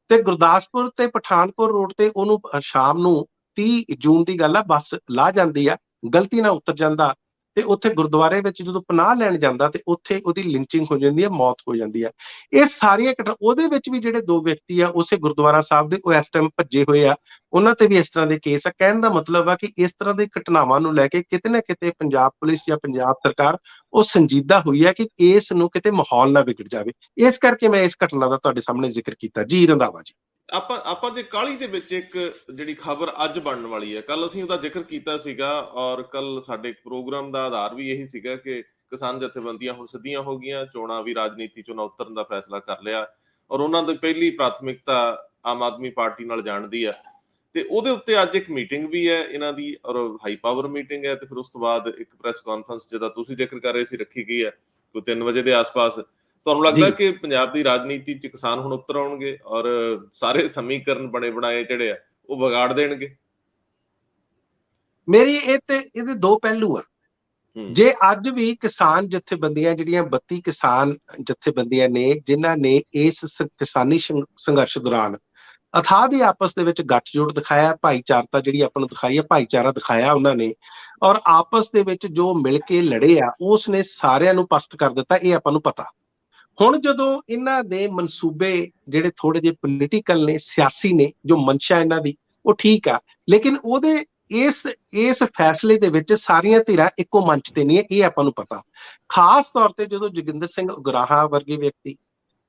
ਤੇ ਗੁਰਦਾਸਪੁਰ ਤੇ ਪਠਾਨਕੋਟ ਰੋਡ ਤੇ ਉਹਨੂੰ ਸ਼ਾਮ ਨੂੰ 30 ਜੂਨ ਦੀ ਗੱਲ ਆ, ਬੱਸ ਲਾ ਜਾਂਦੀ ਆ, ਗਲਤੀ ਨਾਲ ਉਤਰ ਜਾਂਦਾ। ਤੇ ਉੱਥੇ ਗੁਰਦੁਆਰੇ ਵਿੱਚ ਜਦੋਂ ਪਨਾਹ ਲੈਣ ਜਾਂਦਾ ਤੇ ਉੱਥੇ ਉਹਦੀ ਲਿੰਚਿੰਗ ਹੋ ਜਾਂਦੀ ਹੈ, ਮੌਤ ਹੋ ਜਾਂਦੀ ਹੈ। ਇਹ ਸਾਰੀਆਂ ਘਟਨਾ, ਉਹਦੇ ਵਿੱਚ ਵੀ ਜਿਹੜੇ 2 ਵਿਅਕਤੀ ਆ ਉਸੇ ਗੁਰਦੁਆਰਾ ਸਾਹਿਬ ਦੇ, ਉਹ ਇਸ ਟਾਈਮ ਭੱਜੇ ਹੋਏ ਆ। ਉਹਨਾਂ ਤੇ ਵੀ ਇਸ ਤਰ੍ਹਾਂ ਦੇ ਕੇਸ ਆ। ਕਹਿਣ ਦਾ ਮਤਲਬ ਆ ਕਿ ਇਸ ਤਰ੍ਹਾਂ ਦੀ ਘਟਨਾਵਾਂ ਨੂੰ ਲੈ ਕੇ ਕਿਤੇ ਨਾ ਕਿਤੇ ਪੰਜਾਬ ਪੁਲਿਸ ਜਾਂ ਪੰਜਾਬ ਸਰਕਾਰ ਉਹ ਸੰਜੀਦਾ ਹੋਈ ਹੈ ਕਿ ਇਸ ਨੂੰ ਕਿਤੇ ਮਾਹੌਲ ਨਾ ਵਿਗੜ ਜਾਵੇ। ਇਸ ਕਰਕੇ ਮੈਂ ਇਸ ਘਟਨਾ ਦਾ ਤੁਹਾਡੇ ਸਾਹਮਣੇ ਜ਼ਿਕਰ ਕੀਤਾ। ਜੀ ਰੰਧਾਵਾ ਜੀ। ਆਪਾਂ ਜੇ ਕਾਹਲੀ ਦੇ ਵਿੱਚ ਇੱਕ ਜਿਹੜੀ ਖਬਰ ਅੱਜ ਬਣਨ ਵਾਲੀ ਹੈ, ਕੱਲ ਅਸੀਂ ਉਹਦਾ ਜ਼ਿਕਰ ਕੀਤਾ ਸੀਗਾ, ਔਰ ਕੱਲ ਸਾਡੇ ਪ੍ਰੋਗਰਾਮ ਦਾ ਆਧਾਰ ਵੀ ਇਹੀ ਸੀਗਾ ਕਿ ਕਿਸਾਨ ਜਥੇਬੰਦੀਆਂ ਹੁਣ ਸਿੱਧੀਆਂ ਹੋ ਗਈਆਂ, ਚੋਣਾਂ ਵੀ ਰਾਜਨੀਤੀ ਚੋਂ ਨਾ ਉਤਰਨ ਦਾ ਫੈਸਲਾ ਕਰ ਲਿਆ, ਔਰ ਉਹਨਾਂ ਦੀ ਪਹਿਲੀ ਪ੍ਰਾਥਮਿਕਤਾ ਆਮ ਆਦਮੀ ਪਾਰਟੀ ਨਾਲ ਜਾਣ ਦੀ ਹੈ। ਤੇ ਉਹਦੇ ਉੱਤੇ ਅੱਜ ਇੱਕ ਮੀਟਿੰਗ ਵੀ ਹੈ ਇਹਨਾਂ ਦੀ, ਔਰ ਹਾਈ ਪਾਵਰ ਮੀਟਿੰਗ ਹੈ। ਤੇ ਫਿਰ ਉਸ ਤੋਂ ਬਾਅਦ ਇੱਕ ਪ੍ਰੈਸ ਕਾਨਫਰੰਸ ਜਿਹਦਾ ਤੁਸੀਂ ਜ਼ਿਕਰ ਕਰ ਰਹੇ ਸੀ ਰੱਖੀ ਗਈ ਹੈ ਕੋਈ 3 ਵਜੇ ਦੇ ਆਸ-ਪਾਸ। ਤੁਹਾਨੂੰ ਲੱਗਦਾ ਜੀ, ਕਿ ਪੰਜਾਬ ਦੀ ਰਾਜਨੀਤੀ 'ਚ ਕਿਸਾਨ ਹੁਣ ਉੱਤਰ ਆਉਣਗੇ ਔਰ ਸਾਰੇ ਸਮੀਕਰਨ ਬਣੇ ਬਣਾਏ ਜਿਹੜੇ ਆ ਉਹ ਵਿਗਾੜ ਦੇਣਗੇ? ਮੇਰੀ ਇਹਦੇ 2 ਪਹਿਲੂ ਆ। ਹੂੰ ਜੇ ਅੱਜ ਵੀ ਕਿਸਾਨ ਜਥੇਬੰਦੀਆਂ, ਜਿਹੜੀਆਂ 32 ਕਿਸਾਨ ਜਥੇਬੰਦੀਆਂ ਨੇ, ਜਿਨ੍ਹਾਂ ਨੇ ਇਸ ਕਿਸਾਨੀ ਸੰਘਰਸ਼ ਦੌਰਾਨ ਅਥਾਹ ਦੀ ਆਪਸ ਦੇ ਵਿੱਚ ਗੱਠਜੋੜ ਦਿਖਾਇਆ, ਭਾਈਚਾਰਤਾ ਜਿਹੜੀ ਆਪਾਂ ਨੂੰ ਦਿਖਾਈ ਹੈ, ਭਾਈਚਾਰਾ ਦਿਖਾਇਆ ਉਹਨਾਂ ਨੇ, ਔਰ ਆਪਸ ਦੇ ਵਿੱਚ ਜੋ ਮਿਲ ਕੇ ਲੜੇ ਆ, ਉਸ ਨੇ ਸਾਰਿਆਂ ਨੂੰ ਪਸਤ ਕਰ ਦਿੱਤਾ, ਇਹ ਆਪਾਂ ਨੂੰ ਪਤਾ। ਹੁਣ ਜਦੋਂ ਇਹਨਾਂ ਦੇ ਮਨਸੂਬੇ ਜਿਹੜੇ ਥੋੜੇ ਜਿਹੇ ਪੋਲੀਟੀਕਲ ਨੇ, ਸਿਆਸੀ ਨੇ, ਜੋ ਮਨਸ਼ਾ ਇਹਨਾਂ ਦੀ ਉਹ ਠੀਕ ਆ, ਲੇਕਿਨ ਉਹਦੇ ਇਸ ਫੈਸਲੇ ਦੇ ਵਿੱਚ ਸਾਰੀਆਂ ਧਿਰਾਂ ਇੱਕੋ ਮੰਚ ਤੇ ਨਹੀਂ ਹੈ, ਇਹ ਆਪਾਂ ਨੂੰ ਪਤਾ। ਖਾਸ ਤੌਰ ਤੇ ਜਦੋਂ ਜੋਗਿੰਦਰ ਸਿੰਘ ਉਗਰਾਹਾਂ ਵਰਗੇ ਵਿਅਕਤੀ,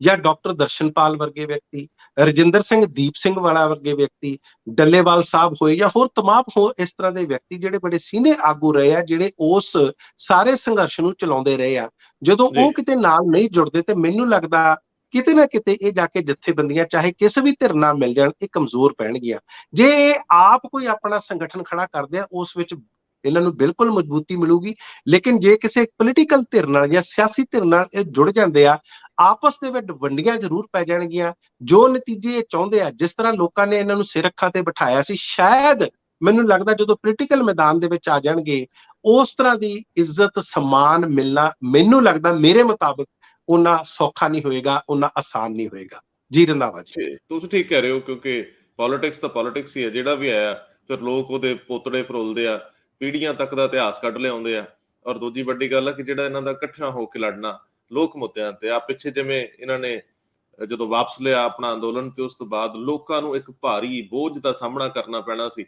ਜਾਂ ਡਾਕਟਰ ਦਰਸ਼ਨਪਾਲ ਵਰਗੇ ਵਿਅਕਤੀ, ਰਜਿੰਦਰ ਸਿੰਘ ਦੀਪ ਸਿੰਘ ਵਾਲਾ ਵਰਗੇ ਵਿਅਕਤੀ, ਡੱਲੇਵਾਲ ਸਾਹਿਬ ਹੋਏ, ਜਾਂ ਹੋਰ ਤਮਾਮ ਹੋਰ ਇਸ ਤਰ੍ਹਾਂ ਦੇ ਵਿਅਕਤੀ ਜਿਹੜੇ ਬੜੇ ਸੀਨੀਅਰ ਆਗੂ ਰਹੇ ਆ, ਜਿਹੜੇ ਉਸ ਸਾਰੇ ਸੰਘਰਸ਼ ਨੂੰ ਚਲਾਉਂਦੇ ਰਹੇ ਆ, ਜਦੋਂ ਜੀ ਉਹ ਕਿਤੇ ਨਾਲ ਨਹੀਂ ਜੁੜਦੇ ਤੇ ਮੈਨੂੰ ਲੱਗਦਾ ਕਿਤੇ ਨਾ ਕਿਤੇ ਇਹ ਜਾ ਕੇ ਜਥੇਬੰਦੀਆਂ ਚਾਹੇ ਕਿਸੇ ਵੀ ਧਿਰ ਨਾਲ ਮਿਲ ਜਾਣ, ਇਹ ਕਮਜ਼ੋਰ ਪੈਣਗੀਆਂ। ਜੇ ਇਹ ਆਪ ਕੋਈ ਆਪਣਾ ਸੰਗਠਨ ਖੜਾ ਕਰਦੇ ਆ, ਉਸ ਵਿੱਚ ਇਹਨਾਂ ਨੂੰ ਬਿਲਕੁਲ ਮਜ਼ਬੂਤੀ ਮਿਲੂਗੀ। ਲੇਕਿਨ ਜੇ ਕਿਸੇ ਪੋਲੀਟੀਕਲ ਧਿਰ ਨਾਲ ਜਾਂ ਸਿਆਸੀ ਧਿਰ ਨਾਲ ਇਹ ਜੁੜ ਜਾਂਦੇ ਆ, ਆਪਸ ਦੇ ਵਿੱਚ ਵੰਡੀਆਂ ਜ਼ਰੂਰ ਪੈ ਜਾਣਗੀਆਂ। ਜੋ ਨਤੀਜੇ ਇਹ ਚਾਹੁੰਦੇ ਆ, ਜਿਸ ਤਰ੍ਹਾਂ ਲੋਕਾਂ ਨੇ ਇਹਨਾਂ ਨੂੰ ਸਿਰ ਅੱਖਾਂ ਤੇ ਬਿਠਾਇਆ ਸੀ, ਸ਼ਾਇਦ ਮੈਨੂੰ ਲੱਗਦਾ ਜਦੋਂ ਪੋਲੀਟੀਕਲ ਮੈਦਾਨ ਦੇ ਵਿੱਚ ਆ ਜਾਣਗੇ, ਉਸ ਤਰ੍ਹਾਂ ਦੀ ਇੱਜ਼ਤ ਸਨਮਾਨ ਮਿਲਣਾ, ਮੈਨੂੰ ਲੱਗਦਾ ਮੇਰੇ ਮੁਤਾਬਕ ਉਹਨਾਂ ਸੌਖਾ ਨਹੀਂ ਹੋਏਗਾ, ਉਹਨਾਂ ਆਸਾਨ ਨਹੀਂ ਹੋਏਗਾ। ਜੀ ਰੰਧਾਵਾ ਜੀ। ਤੁਸੀਂ ਠੀਕ ਕਹਿ ਰਹੇ ਹੋ, ਕਿਉਂਕਿ ਪੋਲਿਟਿਕਸ ਤਾਂ ਪੋਲਿਟਿਕਸ ਹੀ ਹੈ। ਜਿਹੜਾ ਵੀ ਆਇਆ ਫਿਰ ਲੋਕ ਉਹਦੇ ਪੋਤੜੇ ਫਰੋਲਦੇ ਆ, ਪੀੜ੍ਹੀਆਂ ਤੱਕ ਦਾ ਇਤਿਹਾਸ ਕੱਢ ਲਿਆਉਂਦੇ ਆ। ਔਰ ਦੂਜੀ ਵੱਡੀ ਗੱਲ ਹੈ ਕਿ ਜਿਹੜਾ ਇਹਨਾਂ ਦਾ ਇਕੱਠਿਆਂ ਹੋ ਕੇ ਲੜਨਾ ਲੋਕ ਮੁੱਦਿਆਂ ਤੇ ਆ, ਪਿੱਛੇ ਜਿਵੇਂ ਇਹਨਾਂ ਨੇ ਜਦੋਂ ਵਾਪਸ ਲਿਆ ਆਪਣਾ ਅੰਦੋਲਨ, ਤੇ ਉਸ ਤੋਂ ਬਾਅਦ ਲੋਕਾਂ ਨੂੰ ਇੱਕ ਭਾਰੀ ਬੋਝ ਦਾ ਸਾਹਮਣਾ ਕਰਨਾ ਪੈਣਾ ਸੀ,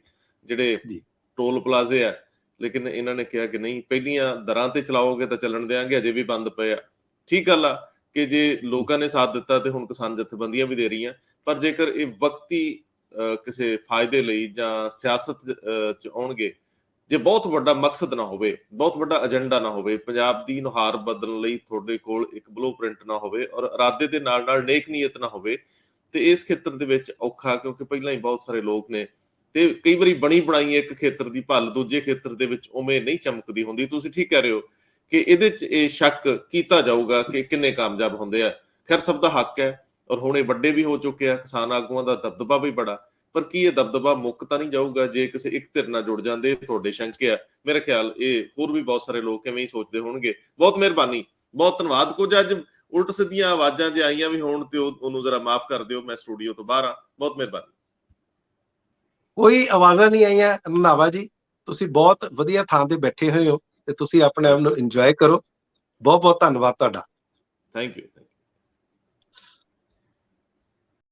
ਜਿਹੜੇ ਜੀ ਟੋਲ ਪਲਾਜ਼ੇ ਆ। ਲੇਕਿਨ ਇਹਨਾਂ ਨੇ ਕਿਹਾ ਕਿ ਨਹੀਂ, ਪਹਿਲੀਆਂ ਦਰਾਂ ਤੇ ਚਲਾਓਗੇ ਤਾਂ ਚੱਲਣ ਦਿਆਂਗੇ, ਅਜੇ ਵੀ ਬੰਦ ਪਏ ਆ। ਠੀਕ ਗੱਲ ਆ ਕਿ ਜੇ ਲੋਕਾਂ ਨੇ ਸਾਥ ਦਿੱਤਾ ਤੇ ਹੁਣ ਕਿਸਾਨ ਜਥੇਬੰਦੀਆਂ ਵੀ ਦੇ ਰਹੀਆਂ, ਪਰ ਜੇਕਰ ਇਹ ਵਕਤੀ ਕਿਸੇ ਫਾਇਦੇ ਲਈ ਜਾਂ ਸਿਆਸਤ ਚ ਆਉਣਗੇ, ਜੇ ਬਹੁਤ ਵੱਡਾ ਮਕਸਦ ਨਾ ਹੋਵੇ, ਬਹੁਤ ਵੱਡਾ ਏਜੰਡਾ ਨਾ ਹੋਵੇ, ਪੰਜਾਬ ਦੀ ਨੁਹਾਰ ਬਦਲਣ ਲਈ ਤੁਹਾਡੇ ਕੋਲ ਇੱਕ ਬਲੂ ਪ੍ਰਿੰਟ ਨਾ ਹੋਵੇ, ਔਰ ਇਰਾਦੇ ਦੇ ਨਾਲ ਨਾਲ ਨੇਕ ਨੀਅਤ ਨਾ ਹੋਵੇ, ਤੇ ਇਸ ਖੇਤਰ ਦੇ ਵਿੱਚ ਔਖਾ। ਕਿਉਂਕਿ ਪਹਿਲਾਂ ਹੀ ਬਹੁਤ ਸਾਰੇ ਲੋਕ ਨੇ, ਤੇ ਕਈ ਵਾਰੀ ਬਣੀ ਬਣਾਈ ਇੱਕ ਖੇਤਰ ਦੀ ਭੱਲ ਦੂਜੇ ਖੇਤਰ ਦੇ ਵਿੱਚ ਉਵੇਂ ਨਹੀਂ ਚਮਕਦੀ ਹੁੰਦੀ। ਤੁਸੀਂ ਠੀਕ ਕਹਿ ਰਹੇ ਹੋ ਕਿ ਇਹਦੇ 'ਚ ਇਹ ਸ਼ੱਕ ਕੀਤਾ ਜਾਊਗਾ ਕਿ ਕਿੰਨੇ ਕਾਮਯਾਬ ਹੁੰਦੇ ਆ। ਖੈਰ ਸਭ ਦਾ ਹੱਕ ਹੈ, ਔਰ ਹੁਣ ਇਹ ਵੱਡੇ ਵੀ ਹੋ ਚੁੱਕੇ ਆ, ਕਿਸਾਨ ਆਗੂਆਂ ਦਾ ਦਬਦਬਾ ਵੀ ਬੜਾ, ਪਰ ਕੀ ਇਹ ਦਬਦਬਾ ਮੁੱਕ ਤਾਂ ਨਹੀਂ ਜਾਊਗਾ ਜੇ ਕਿਸੇ ਇੱਕ ਧਿਰ ਨਾਲ ਜੁੜ ਜਾਂਦੇ? ਤੁਹਾਡੇ ਸ਼ੰਕੇ ਆ, ਮੇਰੇ ਖਿਆਲ ਇਹ ਹੋਰ ਵੀ ਬਹੁਤ ਸਾਰੇ ਲੋਕ ਐਵੇਂ ਹੀ ਸੋਚਦੇ ਹੋਣਗੇ। ਬਹੁਤ ਮਿਹਰਬਾਨੀ, ਬਹੁਤ ਧੰਨਵਾਦ। ਕੁਝ ਅੱਜ ਉਲਟ ਸਿੱਧੀਆਂ ਆਵਾਜ਼ਾਂ ਜੇ ਆਈਆਂ ਵੀ ਹੋਣ ਤੇ ਉਹਨੂੰ ਜ਼ਰਾ ਮਾਫ ਕਰ ਦਿਓ, ਮੈਂ ਸਟੂਡੀਓ ਤੋਂ ਬਾਹਰ ਆ। ਬਹੁਤ ਮਿਹਰਬਾਨੀ। ਕੋਈ ਆਵਾਜ਼ਾਂ ਨਹੀਂ ਆਈਆਂ ਰੰਧਾਵਾ ਜੀ, ਤੁਸੀਂ ਬਹੁਤ ਵਧੀਆ ਥਾਂ ਤੇ ਬੈਠੇ ਹੋਏ ਹੋ ਤੇ ਤੁਸੀਂ ਆਪਣੇ ਆਪ ਨੂੰ ਇੰਜੋਏ ਕਰੋ। ਬਹੁਤ ਬਹੁਤ ਧੰਨਵਾਦ ਤੁਹਾਡਾ। Thank you.